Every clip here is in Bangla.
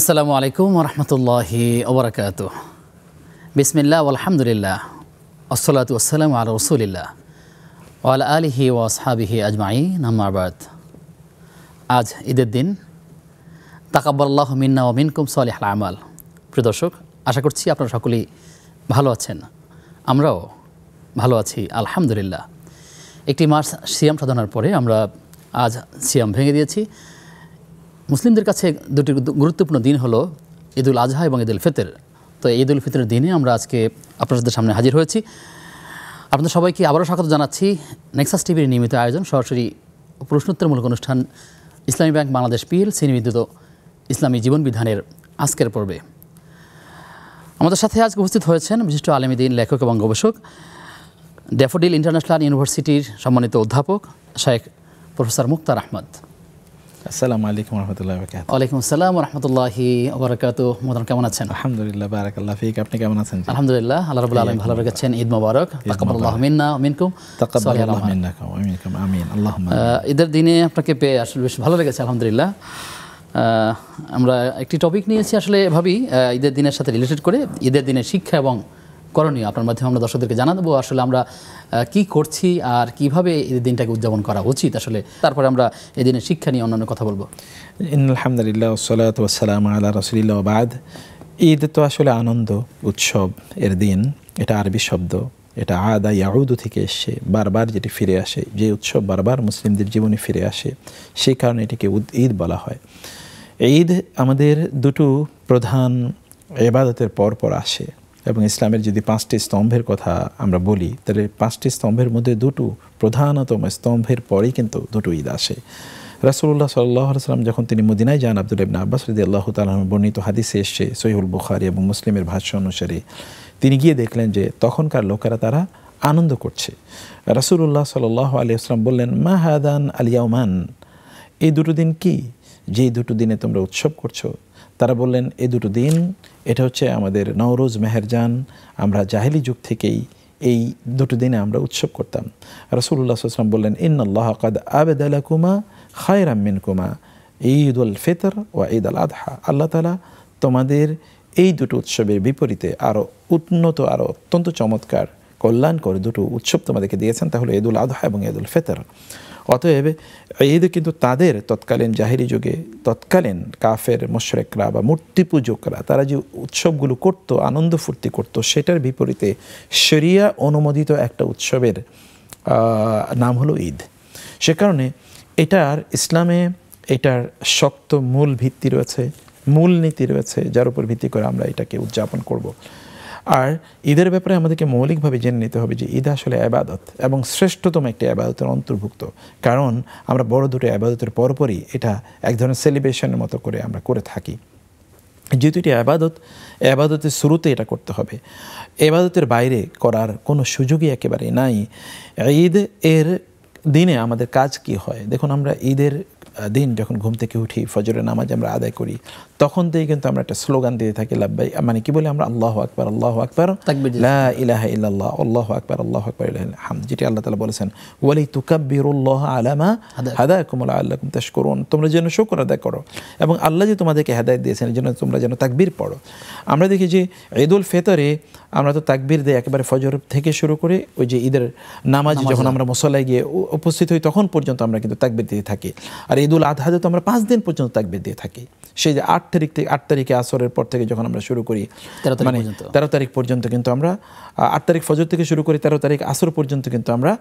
আসসালামু আলাইকুম ওয়া রাহমাতুল্লাহি ওয়া বারাকাতুহু। বিসমিল্লাহ আলহামদুলিল্লাহ আসসালাতু ওয়াসসালামু আলা রাসূলিল্লাহ ওয়া আলা আলিহি ওয়া আসহাবিহি আজমাইন, আম্মা বাদ। আজ ঈদের দিন। তাকাব্বালাল্লাহু মিন্না ওয়া মিনকুম সালিহুল আমাল। প্রিয় দর্শক, আশা করছি আপনারা সকলেই ভালো আছেন, আমরাও ভালো আছি আলহামদুলিল্লাহ। একটি মাস সিয়াম সাধনার পরে আমরা আজ সিয়াম ভেঙে দিয়েছি। মুসলিমদের কাছে দুটি গুরুত্বপূর্ণ দিন হলো ঈদুল আজহা এবং ঈদুল ফিতর। তো ঈদুল ফিতরের দিনে আমরা আজকে আপনাদের সামনে হাজির হয়েছি। আপনাদের সবাইকে আবারও স্বাগত জানাচ্ছি নেক্সাস টিভির নিয়মিত আয়োজন সরাসরি প্রশ্নোত্তরমূলক অনুষ্ঠান ইসলামী ব্যাংক বাংলাদেশ পিএলসি নিবেদিত ইসলামী জীবন বিধানের আজকের পর্বে। আমাদের সাথে আজকে উপস্থিত হয়েছেন বিশিষ্ট আলেম দ্বীন, লেখক এবং গবেষক, ড্যাফোডিল ইন্টারন্যাশনাল ইউনিভার্সিটির সম্মানিত অধ্যাপক শাইখ প্রফেসর মুক্তার আহমদ। আসসালামু আলাইকুম ওয়া রাহমাতুল্লাহি ওয়া বারাকাতুহু। ওয়ালাইকুম আসসালাম ওয়া রাহমাতুল্লাহি ওয়া বারাকাতুহু। মোহতারাম, কেমন আছেন? আলহামদুলিল্লাহ, বারাকাল্লাহু ফিক। আপনি কেমন আছেন? আলহামদুলিল্লাহ, আল্লাহ রাব্বুল আলামিন ভালো রেখেছেন। ঈদ মোবারক। তাকাব্বালাল্লাহু মিন্না ওয়া মিনকুম। তাকাব্বালাল্লাহু মিন্না ওয়া মিনকুম। আমিন, আল্লাহুম্মা। ঈদের দিনে আপনাকে পেয়ে আসলে বেশ ভালো লেগেছে আলহামদুলিল্লাহ। আমরা একটি টপিক নিয়েছি আসলে এভাবেই ঈদের দিনের সাথে রিলেটেড করে, ঈদের দিনের শিক্ষা এবং করণীয় আপনার মাধ্যমে আমরা দর্শকদেরকে জানাবো। আসলে আমরা কি করছি আর কিভাবে ঈদের দিনটাকে উদযাপন করা উচিত, আসলে তারপরে আমরা এই দিনের শিক্ষা নিয়ে অন্যান্য কথা বলবো। আলহামদুলিল্লাহ ওয়াসসালাতু ওয়াসসালামু আলা রাসূলিল্লাহ ওয়া বাদ। ঈদ তো আসলে আনন্দ উৎসব এর দিন। এটা আরবি শব্দ, এটা আদা ইয়াউদু থেকে এসছে, বারবার যেটি ফিরে আসে, যে উৎসব বারবার মুসলিমদের জীবনে ফিরে আসে, সেই কারণে এটিকে ঈদ বলা হয়। ঈদ আমাদের দুটো প্রধান ইবাদতের পর আসে এবং ইসলামের যদি 5টি স্তম্ভের কথা আমরা বলি, তাহলে 5টি স্তম্ভের মধ্যে দুটো প্রধানতম স্তম্ভের পরেই কিন্তু দুটো ঈদ আসে। রাসূলুল্লাহ সাল্লাল্লাহু আলাইহি ওয়াসাল্লাম যখন তিনি মদিনায় যান, আব্দুল্লাহ ইবনে আব্বাস রাদিয়াল্লাহু তাআলা আনহু বর্ণিত হাদিসে এসেছে, সহিহুল বুখারী এবং মুসলিমের ভাষ্য অনুসারে, তিনি গিয়ে দেখলেন যে তখনকার লোকেরা তারা আনন্দ করছে। রাসূলুল্লাহ সাল্লাল্লাহু আলাইহি ওয়াসাল্লাম বললেন, মা হাদান আল ইয়াওমান, এই দুটো দিন কি, যেই দুটো দিনে তোমরা উৎসব করছো? তারা বললেন, এই দুটো দিন, এটা হচ্ছে আমাদের নওরোজ মেহেরজান, আমরা জাহেলি যুগ থেকেই এই দুটো দিনে আমরা উৎসব করতাম। রাসূলুল্লাহ সাল্লাল্লাহু আলাইহি ওয়াসাল্লাম বললেন, ইন্নাল্লাহা কাদ আবদালাকুমা খায়রাম মিনকুমা ঈদুল ফিতর ওয়া ঈদুল আযহা। আল্লাহ তাআলা তোমাদের এই দুটো উৎসবের বিপরীতে আরও উন্নত, আরও অত্যন্ত চমৎকার, কল্যাণকর দুটো উৎসব তোমাদেরকে দিয়েছেন, তাহলে ঈদুল আযহা এবং ঈদুল ফিতর। অতএব ঈদ কিন্তু তাদের তৎকালীন জাহেরি যুগে তৎকালীন কাফের মুশরিকরা বা মূর্তি পূজকরা তারা যে উৎসবগুলো করতো, আনন্দ ফুর্তি করতো, সেটার বিপরীতে শরিয়া অনুমোদিত একটা উৎসবের নাম হলো ঈদ। সে কারণে এটার ইসলামে এটার শক্ত মূল ভিত্তি রয়েছে, মূল নীতি রয়েছে, যার উপর ভিত্তি করে আমরা এটাকে উদযাপন করব। আর ঈদের ব্যাপারে আমাদেরকে মৌলিকভাবে জেনে নিতে হবে যে ঈদ আসলে ইবাদত এবং শ্রেষ্ঠতম একটি ইবাদতের অন্তর্ভুক্ত। কারণ আমরা বড় দুটো ইবাদতের পরপরই এটা এক ধরনের সেলিব্রেশনের মতো করে আমরা করে থাকি। যেহেতু এটি ইবাদত, ইবাদতের শুরুতে এটা করতে হবে, ইবাদতের বাইরে করার কোনো সুযোগই একেবারে নাই। ঈদ এর দিনে আমাদের কাজ কি হয় দেখুন, আমরা ঈদের দিন যখন ঘুম থেকে উঠি, ফজরের নামাজ আমরা আদায় করি, তখন থেকে কিন্তু আমরা একটা স্লোগান দিয়ে থাকি, লাব্বাই, মানে কি বলি আমরা, আল্লাহু আকবার, আল্লাহু আকবার, লা ইলাহা ইল্লাল্লাহ, আল্লাহু আকবার, আল্লাহু আকবার, লিল্লাহিল হামদ, যেটি আল্লাহ তাআলা বলেছেন, ওয়ালি তুকাব্বিরুল্লাহ আলা মা হাদাকুম লাআল্লাকুম তাশকুরুন, তোমরা যেন শুকর আদায় করো এবং আল্লাহ যে তোমাদেরকে হেদায়েত দিয়েছেন এর জন্য তোমরা যেন তাকবীর পড়ো। আমরা দেখি যে ঈদুল ফিতরে আমরা তো তাকবীর দিই একেবারে ফজর থেকে শুরু করে ওই যে ঈদের নামাজ যখন আমরা মুসল্লায় গিয়ে উপস্থিত হই তখন পর্যন্ত আমরা কিন্তু তাকবীর দিয়ে থাকি। আর ঈদুল আযহাতে তো আমরা 5 দিন পর্যন্ত তাকবীর দিয়ে থাকি। সেই যে 8 তারিখে আসরের পর থেকে যখন আমরা শুরু করি, 13 তারিখ পর্যন্ত কিন্তু আমরা 8 তারিখ ফজর থেকে শুরু করি, 13 তারিখ আসর পর্যন্ত কিন্তু আমরা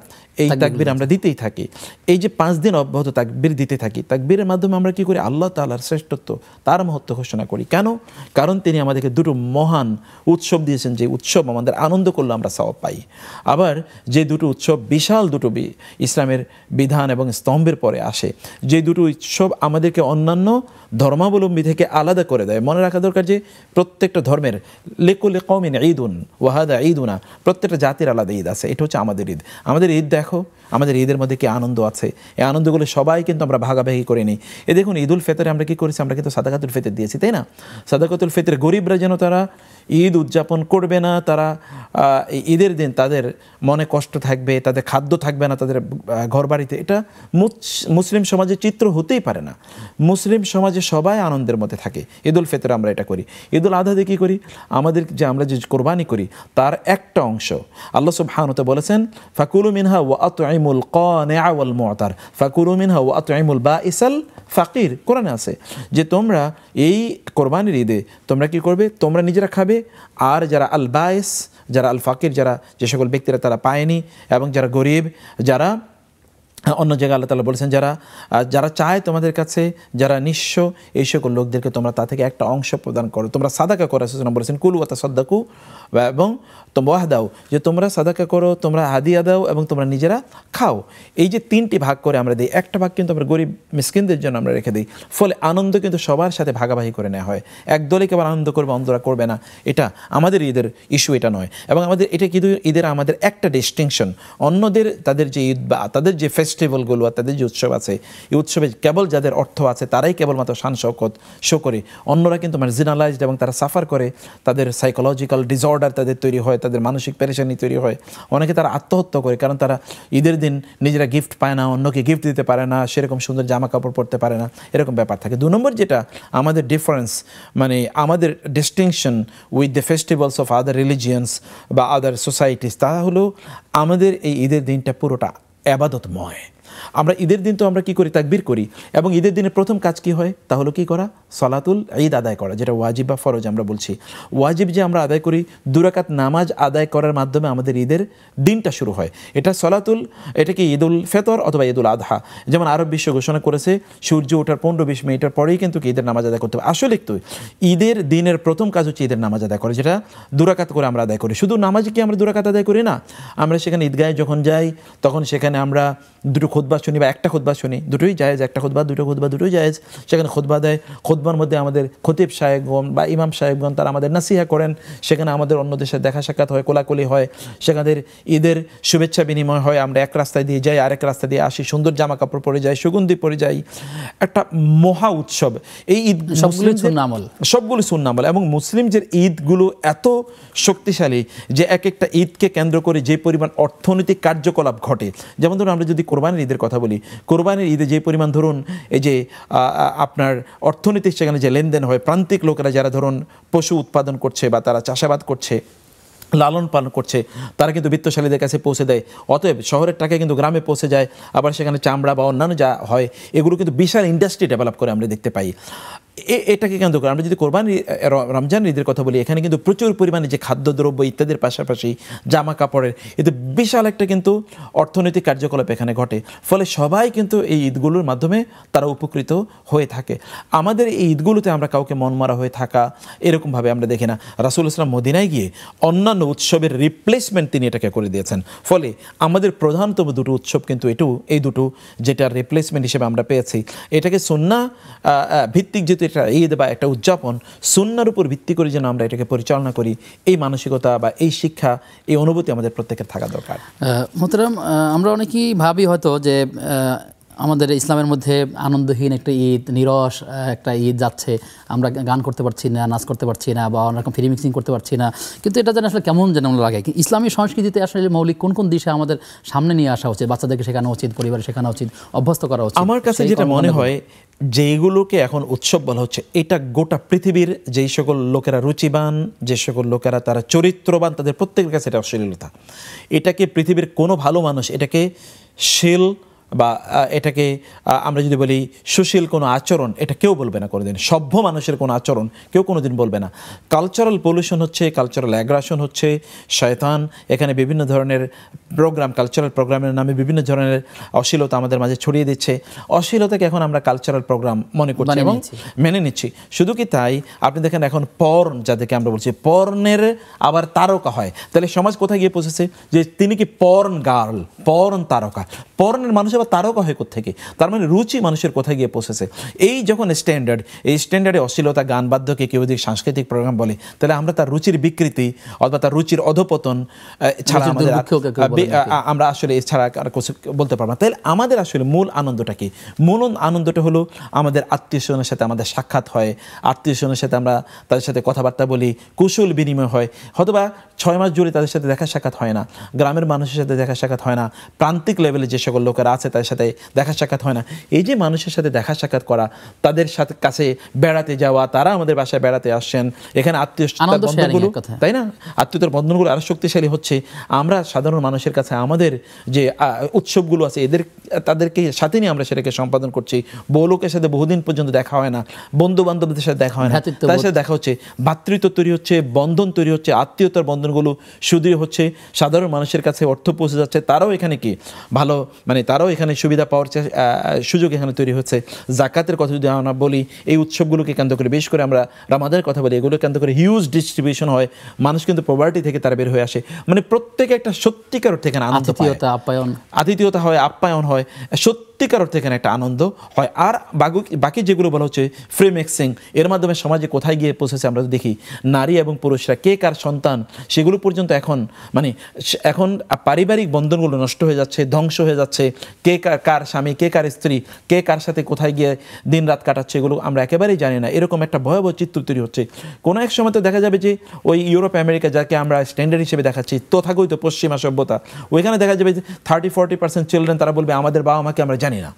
এই তাকবীর আমরা দিতেই থাকি। এই যে 5 দিন অব্যাহত তাকবীর দিতে থাকি, তাকবীরের মাধ্যমে আমরা কি করি, আল্লাহ তাআলার শ্রেষ্ঠত্ব, তার মহত্ব ঘোষণা করি। কেন? কারণ তিনি আমাদেরকে দুটো মহান উৎসব দিয়েছেন, যে উৎসব আমাদের আনন্দ করলে আমরা সওয়াব পাই। আবার যে দুটো উৎসব বিশাল দুটো ইসলামের বিধান এবং স্তম্ভের পরে আসে, যে দুটো উৎসব আমাদেরকে অন্যান্য ধর্মাবলম্বী থেকে আলাদা করে দেয়। মনে রাখা দরকার যে প্রত্যেকটা ধর্মের লিকুল্লি কওমিন ঈদুন ওয়া হাদা ঈদুনা, প্রত্যেকটা জাতির আলাদা ঈদ আছে, এটা হচ্ছে আমাদের ঈদ। আমাদের ঈদ দেখো, আমাদের ঈদের মধ্যে কি আনন্দ আছে, এই আনন্দগুলো সবাই কিন্তু আমরা ভাগাভাগি করে নিই। এই দেখুন, ঈদুল ফিতরে আমরা কি করেছি, আমরা কিন্তু সাদাকাতুল ফিতর দিয়েছি, তাই না? সাদাকাতুল ফিতর, গরিবরা যেন তারা ঈদ উদযাপন করবে না না তারা এই ঈদের দিন তাদের মনে কষ্ট থাকবে, তাদের খাদ্য থাকবে না তাদের ঘর বাড়িতে, এটা মুসলিম সমাজের চিত্র হতেই পারে না। মুসলিম সমাজে সবাই আনন্দের মধ্যে থাকে। ঈদুল ফিতর আমরা এটা করি। ঈদুল আজহাতে কী করি? আমাদের যে আমরা যে কোরবানি করি তার একটা অংশ আল্লাহ সুবহানাহু ওয়া তাআলা বলেছেন, ফাকুলু মিনহা ওয়া আতঈমুল কানিআ ওয়াল মু'তার ফাকুলু মিনহা ওয়া আতঈমুল বাঈসাল ফাকির। কোরআনে আছে যে তোমরা এই কোরবানির ঈদে তোমরা কি করবে? তোমরা নিজেরা খাবে, আর যারা আল বাঈস, যারা আল ফাকির, যারা যে সকল ব্যক্তিরা তারা পায়নি, এবং যারা গরিব, যারা অন্য জায়গায় আল্লাহ তাআলা বলেছেন যারা যারা চায় তোমাদের কাছে, যারা নিঃস্ব, এই সকল লোকদেরকে তোমরা তা থেকে একটা অংশ প্রদান করো, তোমরা সাদাকা করো। রাসূলুল্লাহ বলেছেন কুলু ওয়া তাসাদ্দাকু, এবং তোমরা দাও, যে তোমরা সাদাকা করো, তোমরা হাদিয়া দাও, এবং তোমরা নিজেরা খাও। এই যে তিনটি ভাগ করে আমরা দিই, একটা ভাগ কিন্তু আমরা গরিব মিসকিনদের জন্য আমরা রেখে দিই। ফলে আনন্দ কিন্তু সবার সাথে ভাগাভাগি করে নেওয়া হয়। একদলে কেবল আনন্দ করবে, অন্যরা করবে না, এটা আমাদের ঈদের ইস্যু এটা নয়। এবং আমাদের এটা কিন্তু ঈদের আমাদের একটা ডিস্টিংশন, অন্যদের তাদের যে ঈদ বা তাদের যে ফেস্টিভ্যালগুলো আর তাদের যে উৎসব আছে, এই উৎসবে কেবল যাদের অর্থ আছে তারাই কেবলমাত্র শান শৌকত শো করে, অন্যরা কিন্তু মার্জিনালাইজড এবং তারা সাফার করে, তাদের সাইকোলজিক্যাল ডিসঅর্ডার তাদের তৈরি হয়, তাদের মানসিক পেরেশানি তৈরি হয়। অনেকে তারা আত্মহত্যা করে, কারণ তারা ঈদের দিন নিজেরা গিফট পায় না, অন্যকে গিফট দিতে পারে না, সেরকম সুন্দর জামা কাপড় পরতে পারে না, এরকম ব্যাপার থাকে। 2 নম্বর যেটা আমাদের ডিফারেন্স, মানে আমাদের distinction with the festivals of other religions বা আদার সোসাইটিস, তা হলো আমাদের এই ঈদের দিনটা পুরোটা ইবাদতময়। আমরা ঈদের দিন তো আমরা কি করি? তাকবীর করি, এবং ঈদের দিনের প্রথম কাজ কি হয়? তা হলো কি করা? সলাতুল ঈদ আদায় করা, যেটা ওয়াজিব বা ফরজ আমরা বলছি। ওয়াজিব যে আমরা আদায় করি, 2 রাকাত নামাজ আদায় করার মাধ্যমে আমাদের ঈদের দিনটা শুরু হয়। এটা সলাতুল, এটা কি ঈদুল ফিতর অথবা ঈদুল আদহা। যেমন আরব বিশ্ব ঘোষণা করেছে সূর্য ওঠার 15-20 মিনিটের পরেই কিন্তু ঈদের নামাজ আদায় করতে হবে। আসলে তো ঈদের দিনের প্রথম কাজ হচ্ছে ঈদের নামাজ আদায় করা, যেটা 2 রাকাত করে আমরা আদায় করি। শুধু নামাজে কি আমরা 2 রাকাত আদায় করি না, আমরা সেখানে ঈদগাহে যখন যাই তখন সেখানে আমরা 2 খুতবা শুনি বা একটা খুতবা শুনি, দুটোই জায়েজ, একটা খুতবা 2 খুতবা দুটোই জায়েজ। সেখানে খুতবা দেয়, খুতবার মধ্যে আমাদের খতিব সাহেবগণ বা ইমাম সাহেবগণ তারা আমাদের নাসিহা করেন, সেখানে আমাদের অন্য দেশের দেখা সাক্ষাৎ হয়, কোলাকুলি হয়, সেখানে ঈদের শুভেচ্ছা বিনিময় হয়। আমরা এক রাস্তায় দিয়ে যাই, আরেক রাস্তা দিয়ে আসি, সুন্দর জামা কাপড় পরে যাই, সুগন্ধি পরে যাই, একটা মহা উৎসব। এই ঈদ সবগুলো সুন্নামল, এবং মুসলিমদের ঈদগুলো এত শক্তিশালী যে এক একটা ঈদকে কেন্দ্র করে যে পরিমাণ অর্থনৈতিক কার্যকলাপ ঘটে। যেমন ধরুন আমরা যদি কোরবানির ঈদের কথা বলি, কোরবানির ঈদে যে পরিমাণ ধরুন এই যে আপনার অর্থনৈতিক সেখানে যে লেনদেন হয়, প্রান্তিক লোকেরা যারা ধরুন পশু উৎপাদন করছে বা তারা চাষাবাদ করছে, লালন পালন করছে, তারা কিন্তু বিত্তশালীদের কাছে পৌঁছে দেয়। অতএব শহরের টাকা কিন্তু গ্রামে পৌঁছে যায়, আবার সেখানে চামড়া বা অন্যান্য যা হয় এগুলো কিন্তু বিশাল ইন্ডাস্ট্রি ডেভেলপ করে আমরা দেখতে পাই। এটাকে কেন্দ্র করে আমরা যদি কোরবানি রমজান ঈদের কথা বলি, এখানে কিন্তু প্রচুর পরিমাণে যে খাদ্যদ্রব্য ইত্যাদির পাশাপাশি জামা কাপড়ের এতে বিশাল একটা কিন্তু অর্থনৈতিক কার্যকলাপ এখানে ঘটে। ফলে সবাই কিন্তু এই ঈদগুলোর মাধ্যমে তারা উপকৃত হয়ে থাকে। আমাদের এই ঈদগুলোতে আমরা কাউকে মনমরা হয়ে থাকা এরকমভাবে আমরা দেখি না। রাসূলুল্লাহ সাল্লাল্লাহু আলাইহি ওয়াসাল্লাম মদিনায় গিয়ে অন্যান্য উৎসবের রিপ্লেসমেন্ট তিনি এটাকে করে দিয়েছেন। ফলে আমাদের প্রধানতম 2 উৎসব কিন্তু এই দুটো যেটার রিপ্লেসমেন্ট হিসেবে আমরা পেয়েছি। এটাকে সুন্নাহ ভিত্তিক যেহেতু এটা ঈদ বা একটা উদযাপন, সুন্নাহর উপর ভিত্তি করে যেন আমরা এটাকে পরিচালনা করি, এই মানসিকতা বা এই শিক্ষা, এই অনুভূতি আমাদের প্রত্যেকের থাকা দরকার। মোহতারাম, আমরা অনেকেই ভাবি হয়তো যে আমাদের ইসলামের মধ্যে আনন্দহীন একটা ঈদ, নিরস একটা ঈদ যাচ্ছে, আমরা গান করতে পারছি না, নাচ করতে পারছি না, বা অন্যরকম ফ্রি মিক্সিং করতে পারছি না, কিন্তু এটা যেন আসলে কেমন যেন লাগে। ইসলামী সংস্কৃতিতে আসলে মৌলিক কোন কোন দিশা আমাদের সামনে নিয়ে আসা উচিত, বাচ্চাদেরকে শেখানো উচিত, পরিবারে শেখানো উচিত, অভ্যস্ত করা উচিত? আমার কাছে যেটা মনে হয়, যেগুলোকে এখন উৎসব বলা হচ্ছে, এটা গোটা পৃথিবীর যেই সকল লোকেরা রুচিবান, যে সকল লোকেরা তারা চরিত্রবান, তাদের প্রত্যেকের কাছে এটা অশ্লীলতা। এটাকে পৃথিবীর কোনো ভালো মানুষ এটাকে শীল বা এটাকে আমরা যদি বলি সুশীল কোনো আচরণ, এটা কেউ বলবে না কোনোদিন। সভ্য মানুষের কোনো আচরণ কেউ কোনোদিন বলবে না। কালচারাল পলিউশন হচ্ছে, কালচারাল অ্যাগ্রাসন হচ্ছে, শয়তান এখানে বিভিন্ন ধরনের প্রোগ্রাম, কালচারাল প্রোগ্রামের নামে বিভিন্ন ধরনের অশ্লীলতা আমাদের মাঝে ছড়িয়ে দিচ্ছে। অশ্লীলতাকে এখন আমরা কালচারাল প্রোগ্রাম মনে করছি এবং মেনে নিচ্ছি। শুধু কি তাই, আপনি দেখেন এখন পর্ন, যাদেরকে আমরা বলছি পর্নের আবার তারকা হয়, তাহলে সমাজ কোথায় গিয়ে পৌঁছেছে যে তিনি কি পর্ন গার্ল, পর্ন তারকা। পর্নের মানুষ আবার তারকা হয় কোত্থেকে? তার মানে রুচি মানুষের কোথায় গিয়ে পৌঁছেছে। এই যখন স্ট্যান্ডার্ড, এই স্ট্যান্ডার্ডে অশ্লীলতা, গান বাদ্যকে কেউ যদি সাংস্কৃতিক প্রোগ্রাম বলে, তাহলে আমরা তার রুচির বিকৃতি অথবা তার রুচির অধপতন ছাড়া আমাদের আমরা আসলে এছাড়া আর কিছু বলতে পারবো না। তাহলে আমাদের আসলে মূল আনন্দটা কি? মূল আনন্দটা হলো আমাদের আত্মীয় স্বজনের সাথে আমাদের সাক্ষাৎ হয়, আত্মীয় স্বজনের সাথে আমরা তাদের সাথে কথাবার্তা বলি, কুশল বিনিময় হয়। হয়তোবা 6 মাস জুড়ে তাদের সাথে দেখা সাক্ষাৎ হয় না, গ্রামের মানুষের সাথে দেখা সাক্ষাৎ হয় না, প্রান্তিক লেভেলে যে সকল লোকেরা আছে তাদের সাথে দেখা সাক্ষাৎ হয় না। এই যে মানুষের সাথে দেখা সাক্ষাৎ করা, তাদের সাথে কাছে বেড়াতে যাওয়া, তারা আমাদের বাসায় বেড়াতে আসছেন, এখানে আত্মীয়তার বন্ধনগুলো, তাই না, আত্মীয়তার বন্ধনগুলো আরও শক্তিশালী হচ্ছে। আমরা সাধারণ মানুষের কাছে আমাদের যে উৎসবগুলো আছে তাদেরকে সাথে নিয়ে আমরা সেটাকে সম্পাদন করছি। বউ লোকের সাথে বহুদিন পর্যন্ত দেখা হয় না, বন্ধু বান্ধবদের সাথে দেখা হয় না, তাদের সাথে দেখা হচ্ছে, ভ্রাতৃত্ব তৈরি হচ্ছে, বন্ধন তৈরি হচ্ছে, আত্মীয়তার বন্ধনগুলো সুদৃঢ় হচ্ছে, সাধারণ মানুষের কাছে অর্থ পৌঁছে যাচ্ছে, তারাও এখানে কি ভালো, মানে তারাও এখানে সুবিধা পাওয়ার সুযোগ এখানে তৈরি হচ্ছে। জাকাতের কথা যদি আমরা বলি, এই উৎসবগুলোকে কেন্দ্র করে, বিশেষ করে আমরা রামাদানের কথা বলি, এগুলো কেন্দ্র করে হিউজ ডিস্ট্রিবিউশন হয়, মানুষ কিন্তু পভার্টি থেকে তারা বের হয়ে আসে। মানে প্রত্যেকে একটা সত্যিকার অর্থে এখানে আতিথেয়তা হয়, আপ্যায়ন হয়, সত্যিকার অর্থে এখানে একটা আনন্দ হয়। আর বাকি যেগুলো বলা হচ্ছে ফ্রি মিক্সিং, এর মাধ্যমে সমাজে কোথায় গিয়ে পৌঁছেছে আমরা দেখি, নারী এবং পুরুষরা কে কার সন্তান সেগুলো পর্যন্ত এখন পারিবারিক বন্ধনগুলো নষ্ট হয়ে যাচ্ছে, ধ্বংস হয়ে যাচ্ছে। কে কার স্বামী, কে কার স্ত্রী, কে কার সাথে কোথায় গিয়ে দিন রাত কাটাচ্ছে, এগুলো আমরা একেবারেই জানি না। এরকম একটা ভয়াবহ চিত্র তৈরি হচ্ছে। কোনো এক সময় তো দেখা যাবে যে ওই ইউরোপ আমেরিকা, যাকে আমরা স্ট্যান্ডার্ড হিসেবে দেখাচ্ছি, তথাকথিত পশ্চিমা সভ্যতা, ওইখানে দেখা যাবে যে 30-40% চিলড্রেন তারা বলবে আমাদের বাবা মাকে আমরা জানি না।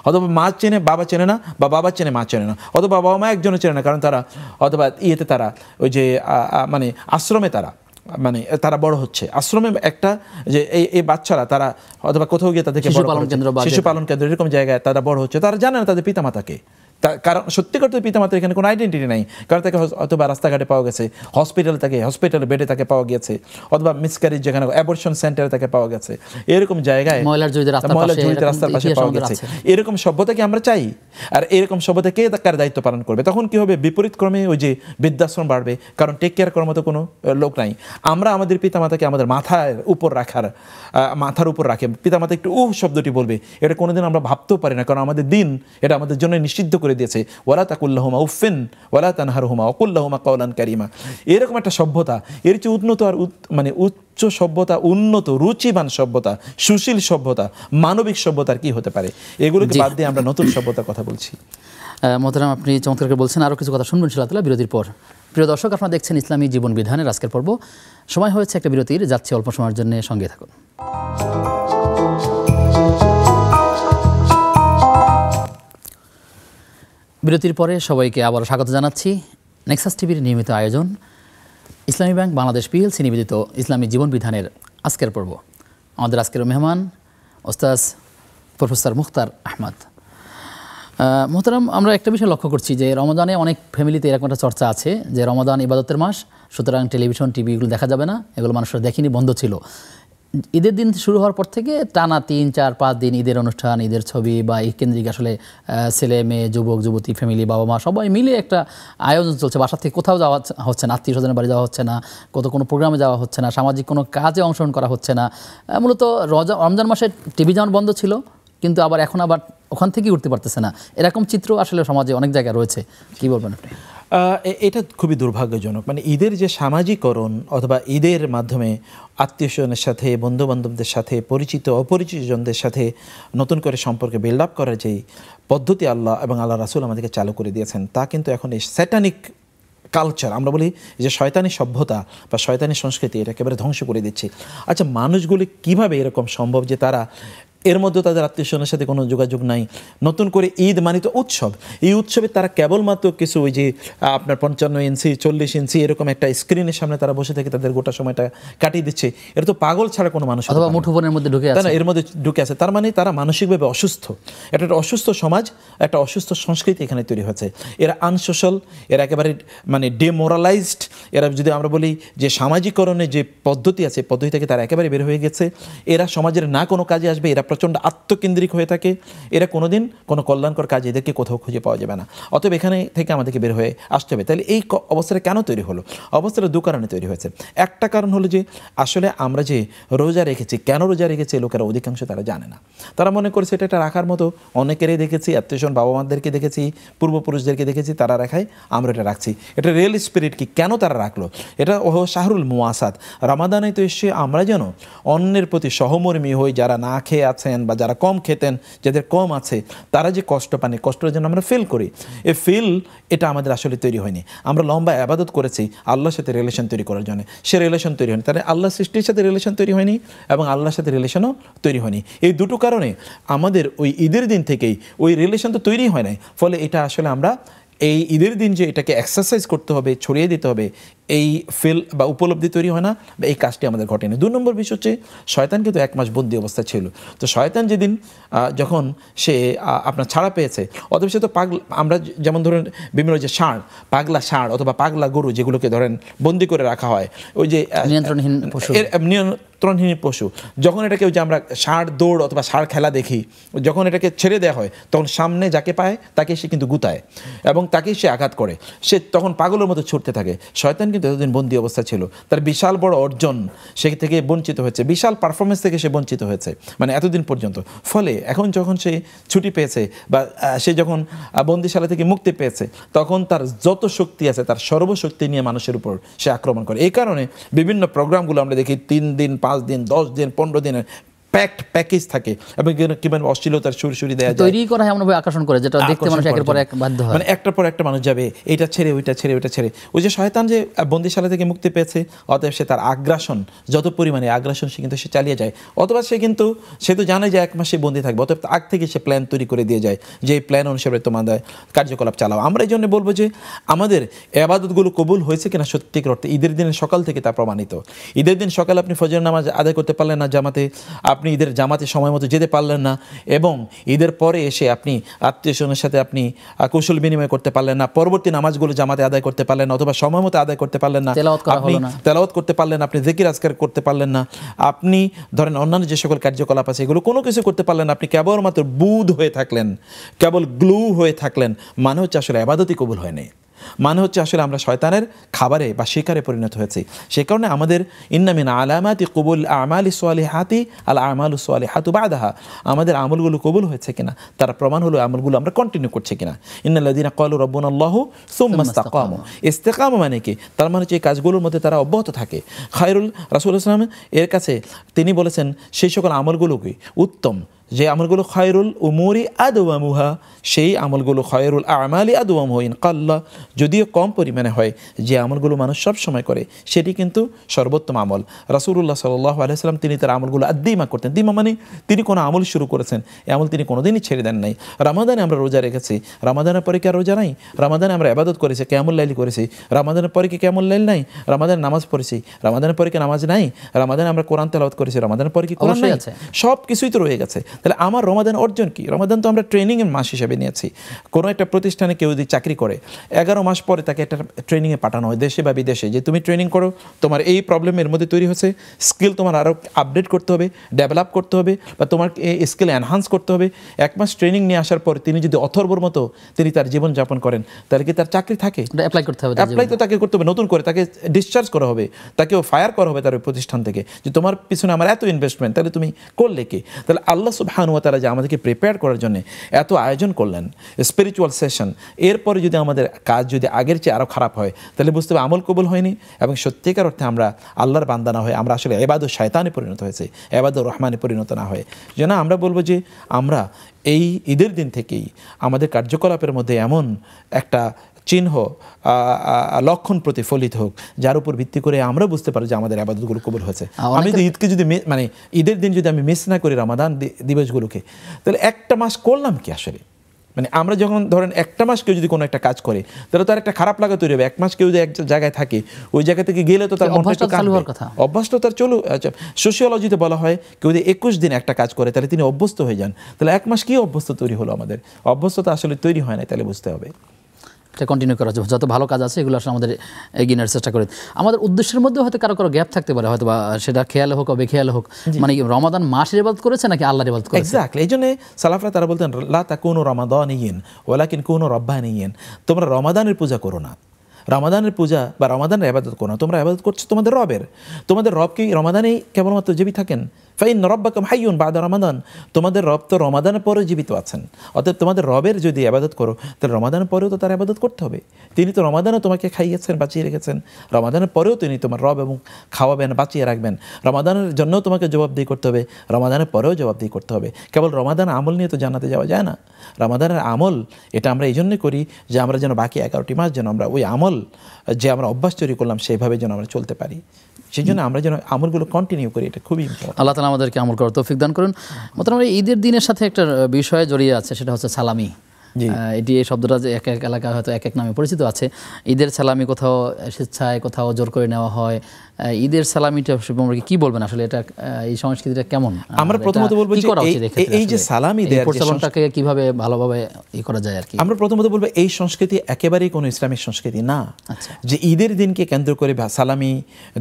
অথবা মা চেনে বাবা চেনে না, বা বাবা চেনে মা চেনে না, অথবা বাবা মা একজনও চেনে না, কারণ তারা অথবা তারা ওই যে মানে আশ্রমে তারা বড় হচ্ছে। আশ্রমে একটা যে এই বাচ্চারা তারা অথবা কোথাও গিয়ে তাদেরকে শিশু পালন কেন্দ্র এরকম জায়গায় তারা বড় হচ্ছে, তারা জানে না তাদের পিতামাতাকে। কারণ সত্যিকার পিতামাতার এখানে কোনো আইডেন্টিটি নাই, কারণ তাকে অথবা রাস্তাঘাটে পাওয়া গেছে, হসপিটাল বেডে তাকে পাওয়া গেছে, অথবা মিসক্যারেজ যেখানে অ্যাবর্শন সেন্টারে তাকে পাওয়া গেছে, এরকম জায়গায় ময়লার জড়িত রাস্তার পাশে পাওয়া গেছে। এরকম সভ্যতা কি আমরা চাই? আর এরকম সভ্যতা কে কার দায়িত্ব পালন করবে? তখন কি হবে? বিপরীত ক্রমে ওই যে বৃদ্ধাশ্রম বাড়বে, কারণ টেক কেয়ার করার মতো কোনো লোক নাই। আমরা আমাদের পিতামাতাকে আমাদের মাথার উপর রাখে, পিতামাতা একটু শব্দটি বলবে, এটা কোনোদিন আমরা ভাবতেও পারি না, কারণ আমাদের দিন এটা আমাদের জন্য নিষিদ্ধ করে দিয়েছে, ওয়ালা তাকুল্লাহুমা উফিন ওয়ালা তানহারহুমা ওয়াকুল্লাহুমা কাওলান কারীমা। এরকম একটা সভ্যতা, এর চেয়ে উন্নত আর উচ্চ সভ্যতা, উন্নত রুচিবান সভ্যতা, সুশীল সভ্যতা, মানবিক সভ্যতার কি হতে পারে? এগুলোকে বাদ দিয়ে আমরা নতুন সভ্যতার কথা বলছি। মোহতারাম, আপনি চমৎকার করে বলছেন। আরও কিছু কথা শুনবেন ইনশাআল্লাহ বিরতির পর। প্রিয় দর্শক, আপনারা দেখছেন ইসলামী জীবন বিধানের আজকের পর্ব। সময় হয়েছে একটা বিরতির, যাচ্ছে অল্প সময়ের জন্য, সঙ্গে থাকুন। বিরতির পরে সবাইকে আবারও স্বাগত জানাচ্ছি। নেক্সাস টিভির নিয়মিত আয়োজন ইসলামী ব্যাংক বাংলাদেশ পিএলসি নিবেদিত ইসলামী জীবন বিধানের আজকের পর্ব। আমাদের আজকের মেহমান ওস্তাজ প্রফেসর মুখতার আহমদ। মোহতারাম, আমরা একটা বিষয় লক্ষ্য করছি যে রমাদানে অনেক ফ্যামিলিতে এরকম একটা চর্চা আছে যে রমাদান ইবাদতের মাস, সুতরাং টেলিভিশন টিভি এগুলো দেখা যাবে না, এগুলো মানুষরা দেখেনি, বন্ধ ছিল। ঈদের দিন শুরু হওয়ার পর থেকে টানা 3-4-5 দিন ঈদের অনুষ্ঠান, ঈদের ছবি বা এই কেন্দ্রিক আসলে ছেলে মেয়ে, যুবক যুবতী, ফ্যামিলি, বাবা মা সবাই মিলে একটা আয়োজন চলছে। বাসা থেকে কোথাও যাওয়া হচ্ছে না, আত্মীয় স্বজনের বাড়ি যাওয়া হচ্ছে না, কোনো প্রোগ্রামে যাওয়া হচ্ছে না, সামাজিক কোনো কাজে অংশগ্রহণ করা হচ্ছে না। মূলত রমজান মাসে টিভি যেমন বন্ধ ছিল, কিন্তু আবার এখন আবার ওখান থেকেই উঠতে পারতেছে না। এরকম চিত্র আসলে সমাজে অনেক জায়গায় রয়েছে। কী বলবেন আপনি? এটা খুবই দুর্ভাগ্যজনক। মানে ঈদের যে সামাজিকরণ অথবা ঈদের মাধ্যমে আত্মীয় স্বজনের সাথে, বন্ধুবান্ধবদের সাথে, পরিচিত অপরিচিত জনদের সাথে নতুন করে সম্পর্কে বিল্ড আপ করার যেই পদ্ধতি আল্লাহ এবং আল্লাহ রাসূল আমাদেরকে চালু করে দিয়েছেন, তা কিন্তু এখন এই স্যাটানিক কালচার, আমরা বলি যে শয়তানি সভ্যতা বা শয়তানি সংস্কৃতি, এটা একেবারে ধ্বংস করে দিচ্ছে। আচ্ছা, মানুষগুলি কিভাবে এরকম সম্ভব যে তারা এর মধ্যে তাদের আত্মীয় স্বজনের সাথে কোনো যোগাযোগ নাই? নতুন করে ঈদ মানিত উৎসব, এই উৎসবে তারা কেবলমাত্র কিছু ওই যে আপনার 55 ইঞ্চি 40 ইঞ্চি এরকম একটা স্ক্রিনের সামনে তারা বসে থেকে তাদের গোটা সময়টা কাটিয়ে দিচ্ছে। এটা তো পাগল ছাড়া কোনো মানুষ, অথবা মুঠোফোনের মধ্যে ঢুকে আছে, এর মধ্যে ঢুকে আছে। তার মানে তারা মানসিকভাবে অসুস্থ। এটা একটা অসুস্থ সমাজ, একটা অসুস্থ সংস্কৃতি এখানে তৈরি হয়েছে। এরা আনসোশ্যাল, এরা একেবারে মানে ডিমোরালাইজড। এরা যদি আমরা বলি যে সামাজিকরণের যে পদ্ধতি আছে, পদ্ধতি থেকে তারা একেবারে বের হয়ে গেছে। এরা সমাজের না কোনো কাজে আসবে, এরা প্রচণ্ড আত্মকেন্দ্রিক হয়ে থাকে, এরা কোনোদিন কোনো কল্যাণকর কাজ এদেরকে কোথাও খুঁজে পাওয়া যাবে না। অতএব এখানে থেকে আমাদেরকে বের হয়ে আসতে হবে। তাহলে এই অবস্থাটা কেন তৈরি হলো? অবস্থাটা দু কারণে তৈরি হয়েছে। একটা কারণ হলো যে আসলে আমরা যে রোজা রেখেছি, কেন রোজা রেখেছি লোকেরা অধিকাংশ তারা জানে না। তারা মনে করেছে এটা রাখার মতো, অনেকেরই দেখেছি, আত্মীয়স্বজন বাবা মাদেরকে দেখেছি, পূর্বপুরুষদেরকে দেখেছি, তারা রাখায় আমরা এটা রাখছি। এটা রিয়েল স্পিরিট কি, কেন তারা রাখলো? এটা শাহরুল মুওয়াসাত, রমাদানে তো এসে আমরা যেন অন্যের প্রতি সহমর্মী হই, যারা না খেয়ে আছেন বা যারা কম খেতেন, যাদের কম আছে, তারা যে কষ্ট পান, কষ্টটা যেন আমরা ফিল করি। এই ফিল এটা আমাদের আসলে তৈরি হয়নি। আমরা লম্বা আবাদত করেছি আল্লাহর সাথে রিলেশন তৈরি করার জন্য, সে রিলেশন তৈরি হয়নি। তাহলে আল্লাহ সৃষ্টির সাথে রিলেশন তৈরি হয়নি এবং আল্লাহর সাথে রিলেশনও তৈরি হয়নি। এই দুটো কারণে আমাদের ওই ঈদের দিন থেকেই ওই রিলেশন তো তৈরি হয় নাই। ফলে এটা আসলে আমরা এই ঈদের দিন যে এটাকে এক্সারসাইজ করতে হবে, ছড়িয়ে দিতে হবে, এই ফিল বা উপলব্ধি তৈরি হয় না, বা এই কাজটি আমাদের ঘটেনি। 2 নম্বর বিষয় হচ্ছে শয়তান কিন্তু 1 মাস বন্দি অবস্থা ছিল। তো শয়তান যেদিন যখন সে আপনার ছাড়া পেয়েছে, অথবা সে তো আমরা যেমন ধরেন বিভিন্ন যে ষাঁড়, পাগলা ষাঁড় অথবা পাগলা গরু যেগুলোকে ধরেন বন্দি করে রাখা হয়, ওই যে নিয়ন্ত্রণহীন পশু, যখন এটাকে ওই যে আমরা ষাঁড় দৌড় অথবা ষাঁড় খেলা দেখি, যখন এটাকে ছেড়ে দেওয়া হয় তখন সামনে যাকে পায় তাকে সে কিন্তু গুতায় এবং তাকেই সে আঘাত করে, সে তখন পাগলের মতো ছুটতে থাকে। শয়তান কিন্তু এতদিন বন্দি অবস্থা ছিল, তার বিশাল বড় অর্জন সে থেকে বঞ্চিত হয়েছে, বিশাল পারফরমেন্স থেকে সে বঞ্চিত হয়েছে, মানে এতদিন পর্যন্ত। ফলে এখন যখন সে ছুটি পেয়েছে বা সে যখন বন্দিশালা থেকে মুক্তি পেয়েছে, তখন তার যত শক্তি আছে তার সর্বশক্তি নিয়ে মানুষের উপর সে আক্রমণ করে। এই কারণে বিভিন্ন প্রোগ্রামগুলো আমরা দেখি 3 দিন, 5 দিন, 10 দিন, 15 দিনের প্যাকেজ থাকে এবং কিভাবে অশ্লীলতার সুরসুরি দেয়া যায়, তৈরি করা হয় এমনভাবে আকর্ষণ করে যেটা দেখতে মানুষ একের পর এক বাধ্য হয়, মানে একটার পর একটা মানুষ যাবে, এটা ছেড়ে ওইটা ছেড়ে ওইটা ছেড়ে। ওই যে শয়তান যে বন্দিশালা থেকে মুক্তি পেয়েছে, অতএব সে তার আগ্রাসন যত পরিমাণে আগ্রাসন সে কিন্তু সে চালিয়ে যায়। অথবা সে তো জানে যে 1 মাস সে বন্দি থাকবে, অতএব আগ থেকে সে প্ল্যান তৈরি করে দিয়ে যায় যে এই প্ল্যান অনুসারে তোমাদের কার্যকলাপ চালাও। আমরা এই জন্য বলবো যে আমাদের ইবাদতগুলো কবুল হয়েছে কিনা সত্যিকার অর্থে ঈদের দিনের সকাল থেকে তা প্রমাণিত। ঈদের দিন সকালে আপনি ফজর নামাজ আদায় করতে পারলেন না জামাতে, আপনি ঈদের জামাতে সময় মতো যেতে পারলেন না, এবং ঈদের পরে এসে আপনি আত্মীয়স্বজনের সাথে আপনি কৌশল বিনিময় করতে পারলেন না, পরবর্তী নামাজগুলো জামাতে আদায় করতে পারলেন না, অথবা সময় মতো আদায় করতে পারলেন না, আপনি তেলাওয়াত করতে পারলেন না, আপনি জিকির আজকার করতে পারলেন না, আপনি ধরেন অন্যান্য যে সকল কার্যকলাপ আছে এগুলো কোনো কিছু করতে পারলেন না, আপনি কেবলমাত্র বুধ হয়ে থাকলেন, কেবল গ্লু হয়ে থাকলেন, মানে হচ্ছে আসলে ইবাদতই কবুল হয়নি, মানে হচ্ছে আসলে আমরা শয়তানের খাবারে বা শিকারে পরিণত হয়েছি। সে কারণে আমাদের ইন্না মিন আলামাতি কবুল আমালি সালিহাতি আল আমালু সালিহাতু বাদাহা, আমাদের আমলগুলো কবুল হয়েছে কিনা তার প্রমাণ হলো আমলগুলো আমরা কন্টিনিউ করছি কিনা। ইন্নাল্লাযীনা ক্বালু রাব্বুনাল্লাহু সুম্মা ইসতাকামু, ইস্তেকামা মানে কি, তার মানে হচ্ছে এই কাজগুলোর মধ্যে তারা অব্যাহত থাকে। খায়রুল রাসূলুল্লাহ সাল্লাল্লাহু আলাইহি ওয়াসাল্লাম এর কাছে তিনি বলেছেন সেই সকল আমলগুলোকে উত্তম, যে আমলগুলো খায়রুল উমুরি আদওয়ামুহা, সেই আমলগুলো খায়রুল আমালি আদওয়ামুহা ইন কাল্লা, যদিও কম পরিমাণে হয়, যে আমলগুলো মানুষ সব সময় করে সেটি কিন্তু সর্বোত্তম আমল। রাসূলুল্লাহ সাল্লাল্লাহু আলাইহি ওয়াসাল্লাম তিনি তার আমলগুলো আদ্দিমা করতেন। দিমা মানে তিনি কোনো আমল শুরু করেছেন, এই আমল তিনি কোনোদিনই ছেড়ে দেন নাই। রমাদানে আমরা রোজা রেখেছি, রমাদানের পরে কি আর রোজা নাই? রমাদানে আমরা ইবাদত করেছি, কিয়ামুল লাইল করেছি, রমাদানের পরে কি কিয়ামুল লাইল নাই? রমাদানের নামাজ পড়েছি, রমাদানের পরে কি নামাজ নাই? রমাদানে আমরা কোরআন তেলাওয়াত করেছি, রমাদানের পরে কি কোরআন নাই? সব কিছুই তো রয়ে গেছে। তাহলে আমার রমাদান অর্জন কি? রমাদান তো আমরা ট্রেনিংয়ের মাস হিসেবে নিয়েছি। কোনো একটা প্রতিষ্ঠানে কেউ যদি চাকরি করে 11 মাস পরে তাকে একটা ট্রেনিংয়ে পাঠানো হয় দেশে বা বিদেশে, যে তুমি ট্রেনিং করো, তোমার এই প্রবলেমের মধ্যে তৈরি হচ্ছে, স্কিল তোমার আরও আপডেট করতে হবে, ডেভেলপ করতে হবে, বা তোমার এই স্কিল এনহান্স করতে হবে। 1 মাস ট্রেনিং নিয়ে আসার পর তিনি যদি অথর্বর মতো তিনি তার জীবনযাপন করেন, তাহলে কি তার চাকরি থাকে? অ্যাপ্লাই করতে হবে, অ্যাপ্লাই তো তাকে করতে হবে, নতুন করে তাকে ডিসচার্জ করা হবে, তাকেও ফায়ার করা হবে তার ওই প্রতিষ্ঠান থেকে, যে তোমার পিছনে আমার এত ইনভেস্টমেন্ট, তাহলে তুমি করলে কি? তাহলে আল্লাহ সুবহানাহু ওয়া তাআলা যে আমাদেরকে প্রিপেয়ার করার জন্য এত আয়োজন করলেন, স্পিরিচুয়াল সেশন, এরপরে যদি আমাদের কাজ যদি আগের চেয়ে আরও খারাপ হয়, তাহলে বুঝতে হবে আমল কবুল হয়নি, এবং সত্যিকার অর্থে আমরা আল্লাহর বান্দা না হয়ে আমরা আসলে ইবাদত শয়তানে পরিণত হয়েছে, ইবাদত রহমানে পরিণত না হয়ে। যেন আমরা বলবো যে আমরা এই ঈদের দিন থেকেই আমাদের কার্যকলাপের মধ্যে এমন একটা চিহ্ন লক্ষণ প্রতিফলিত হোক, যার উপর ভিত্তি করে আমরা বুঝতে পারি যে আমাদের ইবাদতগুলো কবুল হয়েছে। আমি যদি ঈদকে যদি মানে ঈদের দিন যদি আমি মিস না করি রমাদান দিবসগুলোকে, তাহলে একটা মাস করলাম কি আসলে? মানে আমরা যখন ধরেন একটা মাস কেউ যদি কোনো একটা কাজ করে, তাহলে তার একটা খারাপ লাগা তৈরি হবে। 1 মাস কেউ যদি এক জায়গায় থাকে, ওই জায়গা থেকে গেলে তো তার অভ্যাসটা তার চলো। আচ্ছা, সোশিওলজিতে বলা হয় কেউ যদি 21 দিন একটা কাজ করে তাহলে তিনি অভ্যস্ত হয়ে যান। তাহলে 1 মাস কি অভ্যস্ত তৈরি হলো? আমাদের অভ্যস্ততা আসলে তৈরি হয় না, তাহলে বুঝতে হবে। এটা কন্টিনিউ করা যাবে, যত ভালো কাজ আছে এগুলো আসলে আমাদের এগিয়ে নেওয়ার চেষ্টা করি। আমাদের উদ্দেশ্যের মধ্যে হয়তো কারো কারো গ্যাপ থাকতে পারে, হয়তো বা সেটা খেয়ালে হোক বা বেখেয়ালে হোক, মানে কি রমাদান মাসের ইবাদত করেছে নাকি আল্লাহর ইবাদত করেছে। এক্স্যাক্টলি, এই জন্য সালাফরা তারা বলতেন লা তাকুনু রমাদানিয়িন ওয়ালাকিন কুনু রব্বানিয়িন, তোমরা রমাদানের পূজা করো না, রমাদানের পূজা বা রমাদানের ইবাদত করো না, তোমরা ইবাদত করছো তোমাদের রবের। তোমাদের রব কি রমাদানেই কেবলমাত্র জীবিত থাকেন? ফাইন রব্বাকুম হাইয়ুন বাদা রমাদান, তোমাদের রব তো রমাদানের পরেও জীবিত আছেন। অতএব তোমাদের রবের যদি ইবাদত করো তাহলে রমাদানের পরেও তো তার ইবাদত করতে হবে। তিনি তো রমাদানও তোমাকে খাইয়েছেন, বাঁচিয়ে রেখেছেন, রমাদানের পরেও তিনি তোমার রব এবং খাওয়াবেন, বাঁচিয়ে রাখবেন। রমাদানের জন্যও তোমাকে জবাবদিহি করতে হবে, রমাদানের পরেও জবাবদিহি করতে হবে। কেবল রমাদান আমল নিয়ে তো জান্নাতে যাওয়া যায় না। রমাদানের আমল এটা আমরা এই জন্যই করি যে আমরা যেন বাকি 11টি মাস যেন আমরা ওই আমল যে আমরা অভ্যাস তৈরি করলাম সেইভাবে যেন আমরা চলতে পারি, সেই জন্য আমরা যেন আমলগুলো কন্টিনিউ করি, এটা খুবই ইম্পর্টেন্ট। আল্লাহ তাআলা আমাদেরকে আমল করার তৌফিক দান করুন। মোটামুটি ঈদের দিনের সাথে একটা বিষয় জড়িয়ে আছে, সেটা হচ্ছে সালামি। এটি এই শব্দটা যে এক এক এলাকায় হয়তো এক এক নামে পরিচিত আছে। ঈদের সালামি কোথাও স্বেচ্ছায়, কোথাও জোর করে নেওয়া হয়। ঈদের সালামিটা কি বলবেন আসলে, এটা এই সংস্কৃতিটা কেমন? আমরা প্রথমত বলবো যে এই যে সালামি দেওয়ার প্রচলনটাকে কিভাবে ভালোভাবে করা যায় আর কি। আমরা প্রথমত বলবো এই সংস্কৃতি একেবারেই কোনো ইসলামিক সংস্কৃতি না। যে ঈদের দিনকে কেন্দ্র করে সালামি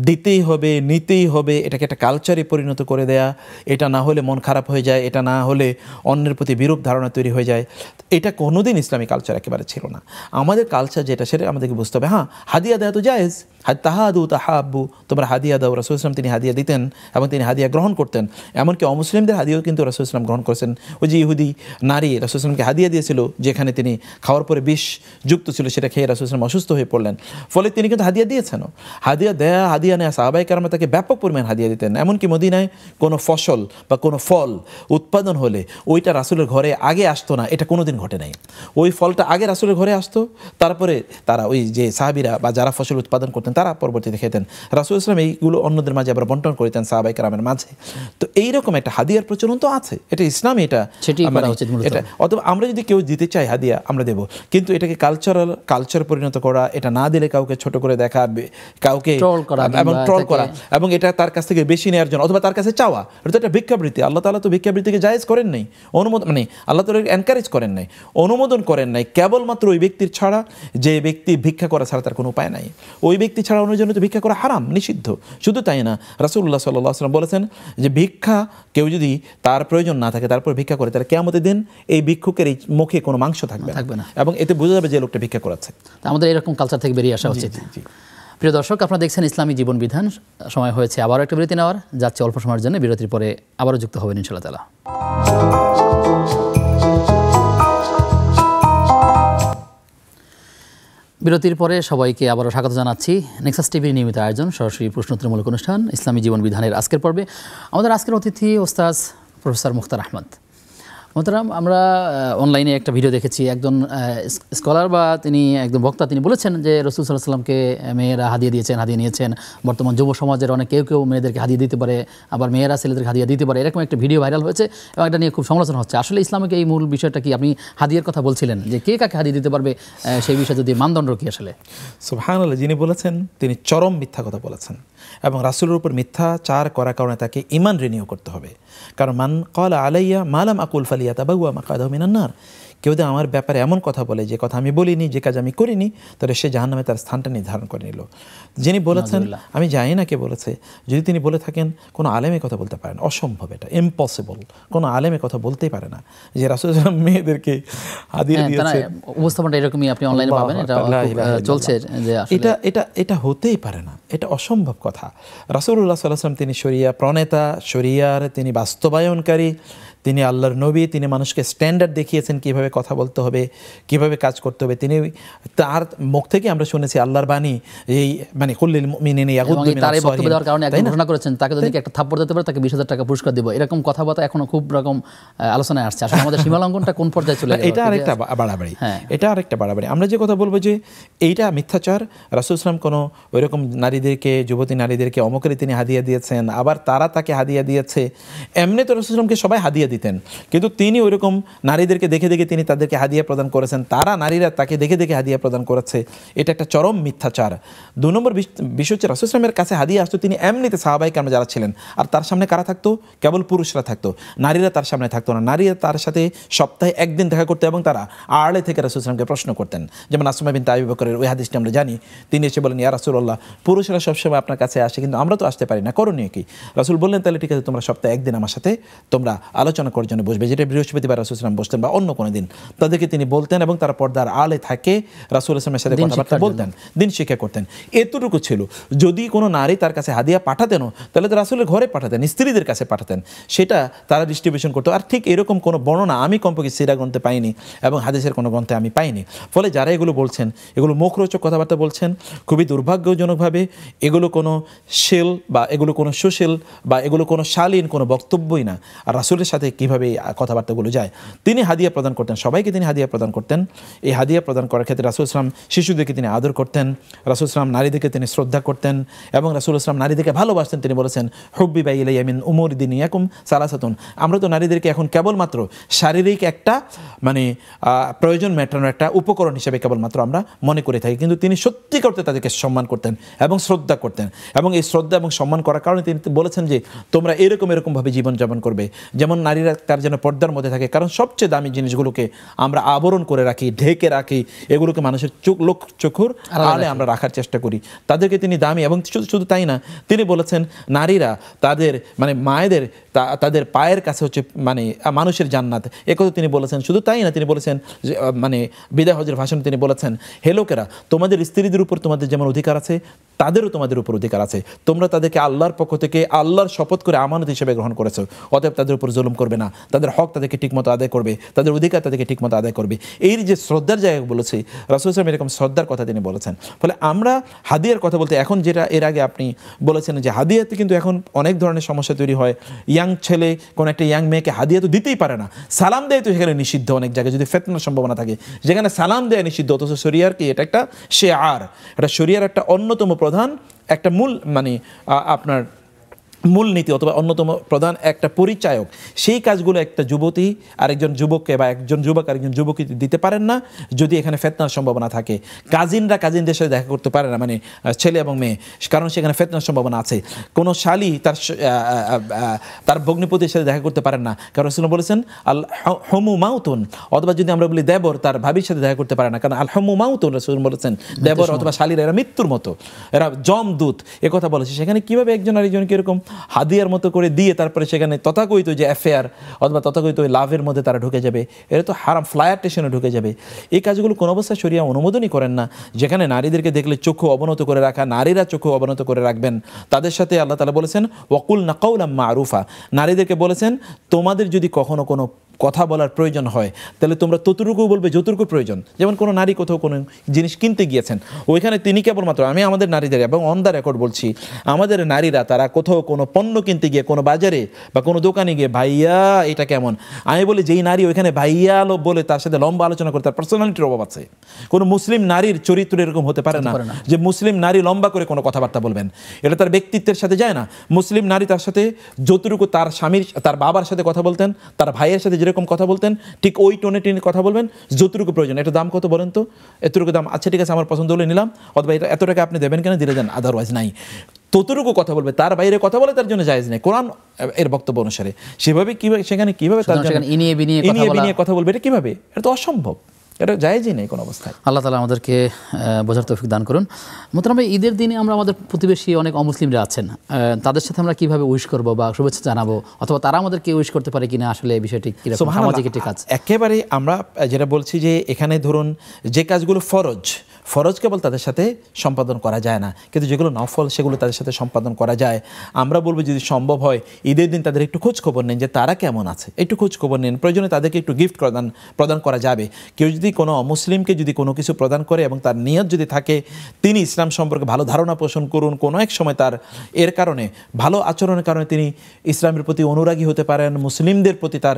দিতেই হবে, নিতেই হবে, এটাকে একটা কালচারে পরিণত করে দেয়া, এটা না হলে মন খারাপ হয়ে যায়, এটা না হলে অন্যের প্রতি বিরূপ ধারণা তৈরি হয়ে যায়, এটা কোনোদিন ইসলামিক কালচার একেবারে ছিল না। আমাদের কালচার যেটা সেটা আমাদেরকে বুঝতে হবে। হ্যাঁ, হাদিয়া দেওয়া তো জায়েজ, তাহাদু তাহাব্বু, তোমরা হাদিয়া দাও। রাসূল ইসলাম তিনি হাদিয়া দিতেন এবং তিনি হাদিয়া গ্রহণ করতেন। এমনকি অমুসলিমদের হাদিয়াও কিন্তু রাসূল ইসলাম গ্রহণ করেছেন। ওই যে ইহুদি নারী রাসূল ইসলামকে হাদিয়া দিয়েছিল, যেখানে তিনি খাওয়ার পরে বিষ যুক্ত ছিল, সেটা খেয়ে রাসূল ইসলাম অসুস্থ হয়ে পড়লেন। ফলে তিনি কিন্তু হাদিয়া দিয়েছেনও। হাদিয়া দেয়া, হাদিয়া নেয়া, সাহাবায়ে কেরাম তাকে ব্যাপক পরিমাণ হাদিয়া দিতেন। এমনকি মদিনায় কোনো ফসল বা কোনো ফল উৎপাদন হলে ওইটা রাসূলের ঘরে আগে আসতো না, এটা কোনোদিন ঘটে নাই। ওই ফলটা আগে রাসূলের ঘরে আসতো, তারপরে তারা ওই যে সাহাবীরা বা যারা ফসল উৎপাদন করতেন তারা পরবর্তীতে খেতেন। রাসূল ইসলাম এইগুলো অন্যদের মাঝে আবার বন্টন করতেন সাহাবায়ে কেরামের মাঝে। তো এইরকম একটা হাদিয়ার প্রচলন তো আছে, এটা ইসলামে, এটা অথবা আমরা যদি কেউ দিতে চাই হাদিয়া আমরা দেব, কিন্তু এটাকে কালচার পরিণত করা, এটা না দিলে কাউকে ছোট করে দেখা, কাউকে এবং ট্রল করা এবং এটা তার কাছ থেকে বেশি নেওয়ার জন্য অথবা তার কাছে চাওয়া, এটা তো একটা ভিক্ষাবৃত্তি। আল্লাহ তাআলা তো ভিক্ষাবৃত্তিকে জায়েজ করেন নাই, অনুমোদন মানে আল্লাহ তাআলা এনকারেজ করেন নাই, অনুমোদন করেন নাই, কেবলমাত্র ওই ব্যক্তির ছাড়া যে ব্যক্তি ভিক্ষা করা ছাড়া তার কোনো উপায় নাই। ওই ব্যক্তি ছাড়া অন্যের জন্য তো ভিক্ষা করা হারাম, নিষিদ্ধ। শুধু তাই না, রাসূলুল্লাহ সাল্লাল্লাহু আলাইহি ওয়াসাল্লাম বলেছেন যে ভিক্ষা কেউ যদি তার প্রয়োজন না থাকে তারপর ভিক্ষা করে, তাহলে কিয়ামতের দিন এই ভিক্ষুকের এই মুখে কোনো মাংস থাকবে না এবং এতে বোঝা যাবে যে লোকটা ভিক্ষা করাচ্ছে। আমাদের এরকম কালচার থেকে বেরিয়ে আসা উচিত। প্রিয় দর্শক, আপনারা দেখছেন ইসলামী জীবন বিধান। সময় হয়েছে আবারও একটা বিরতি নেওয়ার, যাচ্ছে অল্প সময়ের জন্য। বিরতির পরে আবারও যুক্ত হবেন ইনশাআল্লাহ তাআলা। বিরতির পরে সবাইকে আবারও স্বাগত জানাচ্ছি। নেক্সাস টিভির নিয়মিত আয়োজন সরাসরি প্রশ্নোত্তরমূলক অনুষ্ঠান ইসলামী জীবন বিধানের আজকের পর্বে আমাদের আজকের অতিথি ওস্তাজ প্রফেসর মুখতার আহমদ। মোহতারাম, আমরা অনলাইনে একটা ভিডিও দেখেছি, একজন স্কলার বা তিনি একজন বক্তা, তিনি বলেছেন যে রাসূল সাল্লাল্লাহু আলাইহি ওয়াসাল্লামকে মেয়েরা হাদিয়া দিয়েছেন, হাদিয়া নিয়েছেন। বর্তমান যুব সমাজের অনেক কেউ মেয়েদেরকে হাদিয়া দিতে পারে, আবার মেয়েরা ছেলেদেরকে হাদিয়া দিতে পারে, এরকম একটা ভিডিও ভাইরাল হয়েছে এবং এটা নিয়ে খুব সমালোচনা হচ্ছে। আসলে ইসলামিক এই মূল বিষয়টা কি? আপনি হাদিয়ার কথা বলছিলেন যে কে কাকে হাদিয়া দিতে পারবে, সেই বিষয়ে যদি মানদণ্ড কি আসলে? সুবহানাল্লাহ, যিনি বলেছেন তিনি চরম মিথ্যা কথা বলেছেন এবং রাসূলের উপর মিথ্যাচার করার কারণে তাকে ঈমান রিনিউ করতে হবে। কারণ মান ক্বালা আলাইয়া মা লাম আকুল ফালিয়াতাবাওয়া মাকআদাহু মিনান নার, কেউ যদি আমার ব্যাপারে এমন কথা বলে যে কথা আমি বলিনি, যে কাজ আমি করিনি, তাহলে সে জাহান্নামে তার স্থানটা নির্ধারণ করে নিল। যিনি বলেছেন আমি জানি না কে বলেছে, যদি তিনি বলে থাকেন কোনো আলেমে কথা বলতে পারেন, অসম্ভব, এটা ইম্পসিবল, কোনো আলেমে কথা বলতেই পারে না যে রাসূল মেয়েদেরকে হাদিয়া দিয়েছে। উপস্থাপনটা এরকমই, আপনি অনলাইনে পাবেন, এটা চলছে যে এটা হতেই পারে না, এটা অসম্ভব কথা। রাসূলুল্লাহ সাল্লাল্লাহু আলাইহি ওয়াসাল্লাম তিনি শরিয়া প্রণেতা, শরিয়ার তিনি বাস্তবায়নকারী, তিনি আল্লাহর নবী, তিনি মানুষকে স্ট্যান্ডার্ড দেখিয়েছেন কিভাবে কথা বলতে হবে, কিভাবে কাজ করতে হবে। তিনি তার মুখ থেকে আমরা শুনেছি আল্লাহর বাণী, এই মানে কুল্লিল মুমিনিনা ইয়াগুদ্দু মিন আবসারিহিম। বক্তব্য দেওয়ার কারণে একজন ঘোষণা করেছেন তাকে যদি একটা থাপ্পড় দিতে পারে তাকে 20,000 টাকা পুরস্কার দেব, এরকম কথাবার্তা এখনো খুব রকম আলোচনায় আসছে। আসলে আমাদের সীমালঙ্ঘনটা কোন পর্যায়ে চলে গেল? এটা আরেকটা বাড়াবাড়ি, এটা আরেকটা বাড়াবাড়ি। আমরা যে কথা বলবো যে এইটা মিথ্যাচার। রাসূল সাল্লাল্লাহু আলাইহি ওয়াসাল্লাম কোনো ওইরকম নারীদেরকে, যুবতী নারীদেরকে অমুকের তিনি হাদিয়া দিয়েছেন, আবার তারা তাকে হাদিয়া দিয়েছে, এমনি তো রাসূল সাল্লাল্লাহু আলাইহি ওয়াসাল্লামকে সবাই হাদিয়া দিতেন, কিন্তু তিনি ওইরকম নারীদেরকে দেখে দেখে তিনি তাদেরকে হাদিয়া প্রদান করেছেন, তারা নারীরা তাকে দেখে দেখে হাদিয়া প্রদান করেছে, এটা একটা চরম মিথ্যাচার। 2 নম্বর বিষয় হচ্ছে রাসূল সাল্লাল্লাহু আলাইহি ওয়াসাল্লামের কাছে হাদিয়া আসতো, তিনি এমনিতে সাহাবায়ে কেরাম যারা ছিলেন, আর তার সামনে কারা থাকতো? কেবল পুরুষরা থাকতো, নারীরা তার সামনে থাকতো না। নারীরা তার সাথে সপ্তাহে একদিন দেখা করতো এবং তারা আড়ালে থেকে রাসূল সাল্লাল্লাহু আলাইহি ওয়াসাল্লামকে প্রশ্ন করতেন। যেমন আসমা বিনতে আবি বকরের ওই হাদিসটি আমরা জানি, তিনি এসে বলেন, ইয়া রাসূলুল্লাহ, পুরুষরা সবসময় আপনার কাছে আসে কিন্তু আমরা তো আসতে পারি না, করণীয় কি? রাসূল বললেন, তাহলে ঠিক আছে, তোমরা সপ্তাহে একদিন আমার সাথে তোমরা আলোচনা করার জন্য বসবে, যেটা বৃহস্পতিবার রাসূল সাল্লাল্লাহু আলাইহি ওয়াসাল্লাম বসতেন বা অন্য কোনো দিন, তাদেরকে তিনি বলতেন এবং তারা পর্দার আড়ালে থাকে রাসূল সাল্লাল্লাহু আলাইহি ওয়াসাল্লামের সাথে কথাবার্তা বলতেন, দিন শিক্ষা করতেন। এতটুকু ছিল। যদি কোনো নারী তার কাছে হাদিয়া পাঠাতেনও, তাহলে তো রাসূলের ঘরে পাঠাতেন, স্ত্রীদের কাছে পাঠাতেন, সেটা তারা ডিস্ট্রিবিউশন করতো। আর ঠিক এরকম কোনো বর্ণনা আমি কমপক্ষে সিরা গ্রন্থে পাইনি এবং হাদিসের কোনো গ্রন্থে আমি পাইনি। ফলে যারা এগুলো বলছেন, এগুলো মুখরোচক কথাবার্তা বলছেন, খুবই দুর্ভাগ্যজনকভাবে এগুলো কোনো শিল বা এগুলো কোনো সুশীল বা এগুলো কোনো শালীন কোনো বক্তব্যই না। আর রাসূলের সাথে কীভাবে এই কথাবার্তাগুলো যায়? তিনি হাদিয়া প্রদান করতেন, সবাইকে তিনি হাদিয়া প্রদান করতেন। এই হাদিয়া প্রদান করার ক্ষেত্রে রাসূল সাল্লাল্লাহু আলাইহি ওয়াসাল্লাম শিশুদেরকে তিনি আদর করতেন, রাসূল সাল্লাল্লাহু আলাইহি ওয়াসাল্লাম নারীদেরকে তিনি শ্রদ্ধা করতেন এবং রাসূল সাল্লাল্লাহু আলাইহি ওয়াসাল্লাম নারীদেরকে ভালোবাসতেন। তিনি বলেছেন, হুব্বিবা ইলাইয়া মিন উমুরি দুনিয়াকুম সালাসাতুন, আমরা তো নারীদেরকে এখন কেবলমাত্র শারীরিক একটা মানে প্রয়োজন মেটানোর একটা উপকরণ হিসেবে কেবলমাত্র আমরা মনে করে থাকি, কিন্তু তিনি সত্যি করতে তাদেরকে সম্মান করতেন এবং শ্রদ্ধা করতেন। এবং এই শ্রদ্ধা এবং সম্মান করার কারণে তিনি বলেছেন যে তোমরা এরকমভাবে জীবনযাপন করবে যেমন নারীরা তার যেন পর্দার মধ্যে থাকে, কারণ সবচেয়ে দামি জিনিসগুলোকে আমরা আবরণ করে রাখি, ঢেকে রাখি, এগুলোকে মানুষের চোখের আড়ালে আমরা রাখার চেষ্টা করি। তাদেরকে তিনি দামি, এবং শুধু তাই না, তিনি বলেছেন নারীরা তাদের মানে মায়েদের তাদের পায়ের কাছে হচ্ছে মানে মানুষের জান্নাত, একথা তিনি বলেছেন। শুধু তাই না, তিনি বলেছেন যে মানে বিদায় হজের ভাষণে তিনি বলেছেন, হে লোকেরা, তোমাদের স্ত্রীদের উপর তোমাদের যেমন অধিকার আছে, তাদেরও তোমাদের উপর অধিকার আছে। তোমরা তাদেরকে আল্লাহর পক্ষ থেকে আল্লাহর শপথ করে আমানত হিসেবে গ্রহণ করেছো, অতএব তাদের উপর জুলুম করবে না, তাদের হক তাদেরকে ঠিকমতো আদায় করবে, তাদের অধিকার তাদেরকে ঠিকমতো আদায় করবে। এই যে শ্রদ্ধার জায়গা বলেছে রাসূল সাল্লাল্লাহু আলাইহি ওয়াসাল্লাম, এরকম শ্রদ্ধার কথা তিনি বলেছেন। ফলে আমরা হাদিয়ার কথা বলতে এখন যেটা এর আগে আপনি বলেছেন যে হাদিয়াতে কিন্তু এখন অনেক ধরনের সমস্যা তৈরি হয়। ইয়াং ছেলে কোনো একটা ইয়াং মেয়েকে হাদিয়া তো দিতেই পারে না, সালাম দেয় তো সেখানে নিষিদ্ধ। অনেক জায়গায় যদি ফিতনার সম্ভাবনা থাকে যেখানে সালাম দেয় নিষিদ্ধ, অথচ শরিয়ার কি এটা একটা শেয়ার, এটা শরিয়ার একটা অন্যতম প্রধান একটা মূল মানে আপনার মূলনীতি অথবা অন্যতম প্রধান একটা পরিচায়ক। সেই কাজগুলো একটা যুবতী আরেকজন যুবককে বা একজন যুবক আরেকজন যুবককে দিতে পারেন না যদি এখানে ফিতনার সম্ভাবনা থাকে। কাজিনরা কাজিনদের সাথে দেখা করতে পারে না, মানে ছেলে এবং মেয়ে, কারণ সেখানে ফিতনার সম্ভাবনা আছে। কোনো শালী তার ভগ্নিপতির সাথে দেখা করতে পারেন না, কারণ রাসূল বলেছেন আল হুমু মাউতুন, অথবা যদি আমরা বলি দেবর তার ভাবির সাথে দেখা করতে পারে না, কারণ আল হুমু মাউতুন, রাসূল বলেছেন দেবর অথবা শালীরা এরা মৃত্যুর মতো, এরা জমদূত, একথা বলেছে। সেখানে কীভাবে একজন আরেকজনকে এরকম হাদিয়ার মতো করে দিয়ে তারপরে সেখানে তথাকথিত যে অ্যাফেয়ার অথবা তথাকথিত লাভের মধ্যে তারা ঢুকে যাবে, এটা তো হারাম, ফ্লায়ার স্টেশনে ঢুকে যাবে। এই কাজগুলো কোনো অবস্থায় শরিয়া অনুমোদনই করেন না। যেখানে নারীদেরকে দেখলে চক্ষু অবনত করে রাখা, নারীরা চক্ষু অবনত করে রাখবেন, তাদের সাথে আল্লাহ তাআলা বলেছেন ওয়াকুলনা কাওলাম মারুফা, নারীদেরকে বলেছেন তোমাদের যদি কখনো কোনো কথা বলার প্রয়োজন হয় তাহলে তোমরা ততটুকু বলবে যতটুকু প্রয়োজন। যেমন কোনো নারী কোথাও কোনো জিনিস কিনতে গিয়েছেন, ওইখানে তিনি কেবলমাত্র, আমি আমাদের নারীদের এবং অন দ্য রেকর্ড বলছি, আমাদের নারীরা তারা কোথাও কোনো পণ্য কিনতে গিয়ে কোনো বাজারে বা কোনো দোকানে গিয়ে ভাইয়া এটা কেমন, আমি বলি যেই নারী ওইখানে ভাইয়া বলে তার সাথে লম্বা আলোচনা করে, তার পার্সোনালিটির অভাব আছে। কোনো মুসলিম নারীর চরিত্র এরকম হতে পারে না যে মুসলিম নারী লম্বা করে কোনো কথাবার্তা বলবেন, এটা তার ব্যক্তিত্বের সাথে যায় না। মুসলিম নারী তার সাথে যতটুকু তার স্বামীর তার বাবার সাথে কথা বলতেন, তার ভাইয়ের সাথে যেরকম কথা বলতেন ঠিক ওই টোনে টেনে কথা বলবেন যতটুকু প্রয়োজন। এটা দাম কত বলেন তো, এতটুকু দাম, আচ্ছা ঠিক আছে আমার পছন্দ হলে নিলাম, অথবা এটা এত টাকা আপনি দেবেন কেন, দিলে দেন, আদারওয়াইজ নাই। ততটুকু কথা বলবে, তার বাইরে কথা বলে তার জন্য জায়েজ নেই কোরআন এর বক্তব্য অনুসারে। সেভাবে কিভাবে সেখানে কিভাবে তার জন্য ইনিয়ে বিনিয়ে কথা বলবে, এটা কিভাবে, এটা তো অসম্ভব, এটা জায়েজই নেই কোনো অবস্থায়। আল্লাহ তাআলা আমাদেরকে বোঝার তৌফিক দান করুন। মোহতারাম ভাই, ঈদের দিনে আমরা আমাদের প্রতিবেশী অনেক অমুসলিমরা আছেন, তাদের সাথে আমরা কিভাবে উইশ করব বা শুভেচ্ছা জানাবো, অথবা তারা আমাদেরকে উইশ করতে পারে কিনা, আসলে এই বিষয়টি কিরকম সামাজিক একটি কাজ? একেবারে আমরা যেটা বলছি যে এখানে ধরুন যে কাজগুলো ফরজ কেবল তাদের সাথে সম্পাদন করা যায় না, কিন্তু যেগুলো নফল সেগুলো তাদের সাথে সম্পাদন করা যায়। আমরা বলবো যদি সম্ভব হয় ঈদের দিন তাদের একটু খোঁজ খবর নেন যে তারা কেমন আছে, একটু খোঁজ খবর নেন, প্রয়োজনে তাদেরকে একটু গিফট প্রদান করা যাবে। কেউ যদি কোনো অমুসলিমকে যদি কোনো কিছু প্রদান করে এবং তার নিয়ত যদি থাকে তিনি ইসলাম সম্পর্কে ভালো ধারণা পোষণ করুন, কোনো এক সময় তার এর কারণে ভালো আচরণের কারণে তিনি ইসলামের প্রতি অনুরাগী হতে পারেন, মুসলিমদের প্রতি তার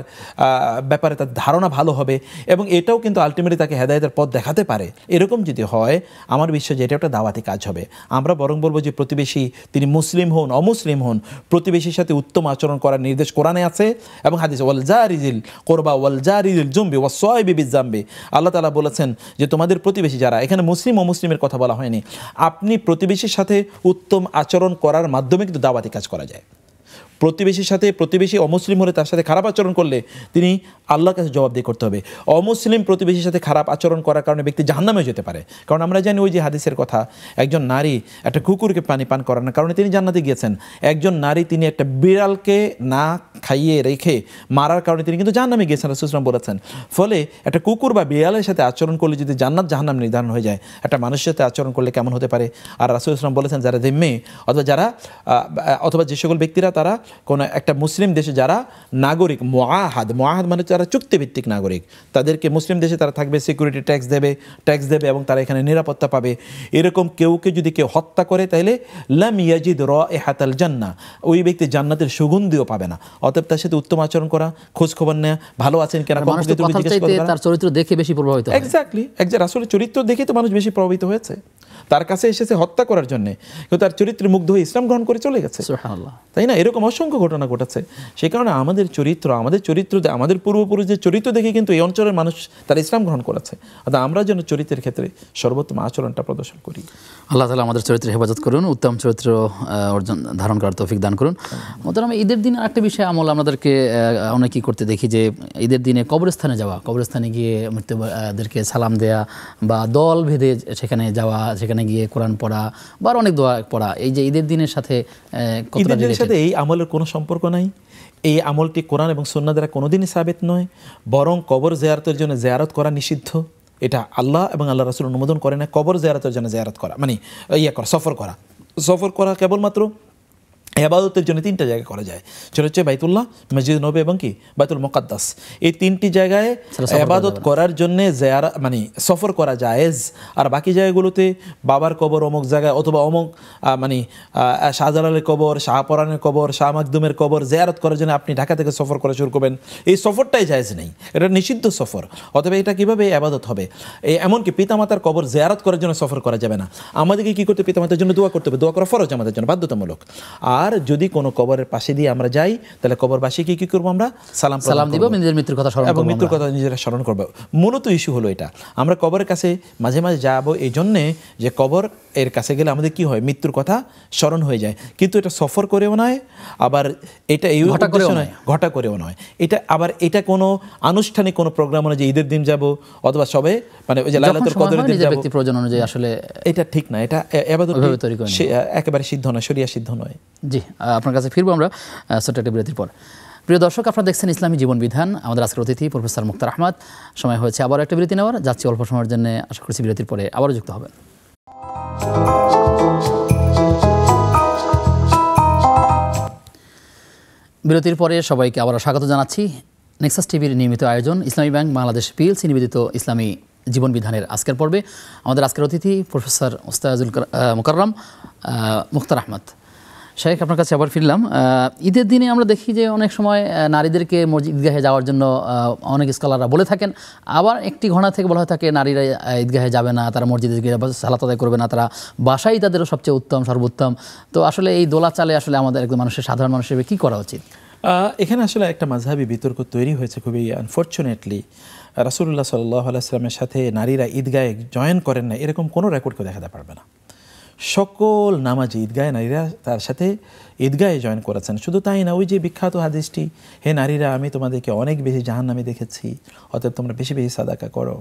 ব্যাপারে তার ধারণা ভালো হবে এবং এটাও কিন্তু আলটিমেটলি তাকে হেদায়েতের পথ দেখাতে পারে। এরকম যদি হয়, আমার বিশ্বাস যে এটা একটা দাওয়াতি কাজ হবে। আমরা বরং বলবো যে প্রতিবেশী তিনি মুসলিম হন অমুসলিম হন, প্রতিবেশীর সাথে উত্তম আচরণ করার নির্দেশ কোরআনে আছে এবং হাদিসে, ওয়াল জারিজিল কোরবা ওয়াল জারিজিল জুমবি ওয়াস সাইবি বিজামবি। আল্লাহ তাআলা বলেছেন যে তোমাদের প্রতিবেশী যারা, এখানে মুসলিম অমুসলিমের কথা বলা হয়নি, আপনি প্রতিবেশীর সাথে উত্তম আচরণ করার মাধ্যমে কিন্তু দাওয়াতি কাজ করা যায়। প্রতিবেশীর সাথে, প্রতিবেশী অমুসলিম হলে তার সাথে খারাপ আচরণ করলে তিনি আল্লাহর কাছে জবাবদিহি করতে হবে। অমুসলিম প্রতিবেশীর সাথে খারাপ আচরণ করার কারণে ব্যক্তি জাহান্নামে যেতে পারে। কারণ আমরা জানি ওই যে হাদিসের কথা, একজন নারী একটা কুকুরকে পানি পান করানোর কারণে তিনি জান্নাতে গিয়েছেন। একজন নারী তিনি একটা বিড়ালকে না খাইয়ে রেখে মারার কারণে তিনি কিন্তু জাহান্নামে গিয়েছেন, রাসূল সাল্লাল্লাহু আলাইহি ওয়াসাল্লাম বলেছেন। ফলে একটা কুকুর বা বিড়ালের সাথে আচরণ করলে যদি জান্নাত জাহান্নাম নির্ধারণ হয়ে যায়, একটা মানুষের সাথে আচরণ করলে কেমন হতে পারে? আর রাসূল সাল্লাল্লাহু আলাইহি ওয়াসাল্লাম বলেছেন যারা জিম্মি অথবা যে সকল ব্যক্তিরা তারা কোনো একটা মুসলিম দেশে যারা নাগরিক, মুআহাদ মানে যারা চুক্তিভিত্তিক নাগরিক, তাদেরকে মুসলিম দেশে তারা থাকবে, সিকিউরিটি ট্যাক্স দেবে এবং তারা এখানে নিরাপত্তা পাবে। এরকম কেউকে যদি কেউ হত্যা করে তাহলে লাম ইয়াজিদ রাইহাতাল জান্নাহ, ওই ব্যক্তি জান্নাতের সুগন্ধিও পাবে না। অতএব তার সাথে উত্তম আচরণ করা, খোঁজ খবর নেওয়া, ভালো আছেন কিনা, তার চরিত্র দেখে বেশি প্রভাবিত হয়। এক্স্যাক্টলি, আসলে চরিত্র দেখে তো মানুষ বেশি প্রভাবিত হয়েছে। তার কাছে এসেছে হত্যা করার জন্য, কিন্তু তার চরিত্রে মুগ্ধ হয়ে ইসলাম গ্রহণ করে চলে গেছে, তাই না? এরকম অসংখ্য ঘটনা ঘটেছে। সেই কারণে আমাদের চরিত্র আমাদের পূর্বপুরুষদের চরিত্র দেখে কিন্তু এই অঞ্চলের মানুষ তারা ইসলাম গ্রহণ করেছে। অর্থাৎ আমরা যেন চরিত্রের ক্ষেত্রে সর্বোত্তম আচরণটা প্রদর্শন করি। আল্লাহ তাআলা আমাদের চরিত্রের হেফাজত করুন, উত্তম চরিত্র অর্জন ধারণ করার তৌফিক দান করুন। মোহতারাম, ঈদের দিন আরেকটা বিষয় আমল আমাদেরকে অনেকেই করতে দেখি যে ঈদের দিনে কবরস্থানে যাওয়া, কবরস্থানে গিয়ে মৃত্যুদেরকে সালাম দেয়া বা দল ভেদে সেখানে যাওয়া, সেখানে গিয়ে কোরআন পড়া বা অনেক দোয়া পড়া, এই যে ঈদের দিনের সাথে এই আমলের কোনো সম্পর্ক নাই। এই আমলটি কোরআন এবং সুন্নাহ দ্বারা কোনোদিনই সাবিত নয়, বরং কবর জিয়ারতের জন্য জিয়ারত করা নিষিদ্ধ। এটা আল্লাহ এবং আল্লাহ রাসূল অনুমোদন করে না। কবর জিয়ারতের জন্য জিয়ারত করা মানে সফর করা কেবলমাত্র ইবাদতের জন্য 3টা জায়গায় করা যায়। সেটা হচ্ছে বাইতুল্লাহ, মসজিদ নববী এবং কি বাইতুল মুকাদ্দাস। এই 3টি জায়গায় ইবাদত করার জন্য মানে সফর করা জায়েজ। আর বাকি জায়গাগুলোতে বাবার কবর অমুক জায়গায় অথবা অমুক মানে শাহজালালের কবর, শাহপরানের কবর, শাহ মাকদুমের কবর জিয়ারত করার জন্য আপনি ঢাকা থেকে সফর করা শুরু করবেন, এই সফরটাই জায়েজ নেই, এটা নিষিদ্ধ সফর। অথবা এটা কীভাবে ইবাদত হবে? এমনকি পিতামাতার কবর জিয়ারত করার জন্য সফর করা যাবে না। আমাদেরকে কী করতে, পিতামাতার জন্য দোয়া করতে হবে। দোয়া করা ফরজ আমাদের জন্য, বাধ্যতামূলক। আর যদি কোনো কবরের পাশে দিয়ে আমরা যাই তাহলে কবরবাসীকে কি করবো? আমরা সালাম দিব, নিজের মৃত্যুর কথা নিজেরা স্মরণ করবো। মূলত ইস্যু হলো এটা, আমরা কবরের কাছে মাঝে মাঝে যাবো এই জন্যে যে কবর এর কাছে গেলে আমাদের কি হয়, মৃত্যুর কথা স্মরণ হয়ে যায়। কিন্তু এটা সফর করেও নয়, আবার এটা এই ঘটা করেও নয়। এটা আবার এটা কোনো আনুষ্ঠানিক কোনো প্রোগ্রাম নয় যে ঈদের দিন যাব অথবা সবে মানে ওই যে লাইলাতুল কদরের দিন যাব, প্রয়োজন অনুযায়ী আসলে এটা ঠিক না। এটা ইবাদত একেবারে সিদ্ধ নয়, শরিয়া সিদ্ধ নয়। জি, আপনার কাছে ফিরবো আমরা ছোট্ট একটা বিরতির পর। প্রিয় দর্শক, আপনারা দেখছেন ইসলামী জীবন বিধান। আমাদের আজকের অতিথি প্রফেসর মুক্তার আহমদ। সময় হয়েছে আবার একটা বিরতি নেওয়ার, যাচ্ছি অল্প সময়ের জন্য। আশা করছি বিরতির পরে আবারও যুক্ত হবেন। বিরতির পরে সবাইকে আবারও স্বাগত জানাচ্ছি। নেক্সাস টিভির নিয়মিত আয়োজন ইসলামী ব্যাংক বাংলাদেশ পিএলসি নিবেদিত ইসলামী জীবন বিধানের আজকের পর্বে আমাদের আজকের অতিথি প্রফেসর ওস্তাজুল মুকাররম মুক্তার আহমদ। শেখ, আপনার কাছে আবার ফিরলাম। ঈদের দিনে আমরা দেখি যে অনেক সময় নারীদেরকে মসজিদ ঈদগাহে যাওয়ার জন্য অনেক স্কলাররা বলে থাকেন, আবার একটি ঘটনা থেকে বলা হয়ে থাকে নারীরা ঈদগাহে যাবে না, তারা মসজিদে গিয়ে সালাত আদায় করবে না, তারা বাসাই তাদের সবচেয়ে উত্তম সর্বোত্তম। তো আসলে এই দোলা চালে আসলে আমাদের একদম সাধারণ মানুষের কী করা উচিত? এখানে আসলে একটা মাযহাবী বিতর্ক তৈরি হয়েছে খুবই আনফর্চুনেটলি। রাসূলুল্লাহ সাল্লাল্লাহু আলাইহি ওয়াসাল্লামের সাথে নারীরা ঈদগাহে জয়েন করেন না এরকম কোনো রেকর্ড কেউ দেখাতে পারবে না। সকল নামাজি ঈদগাহে নারীরা তার সাথে ঈদগাহে জয়েন করেছেন। শুধু তাই না, ওই যে বিখ্যাত হাদিসটি, হে নারীরা আমি তোমাদেরকে অনেক বেশি জাহান্নামে দেখেছি, অতএব তোমরা বেশি বেশি সাদাকা করো।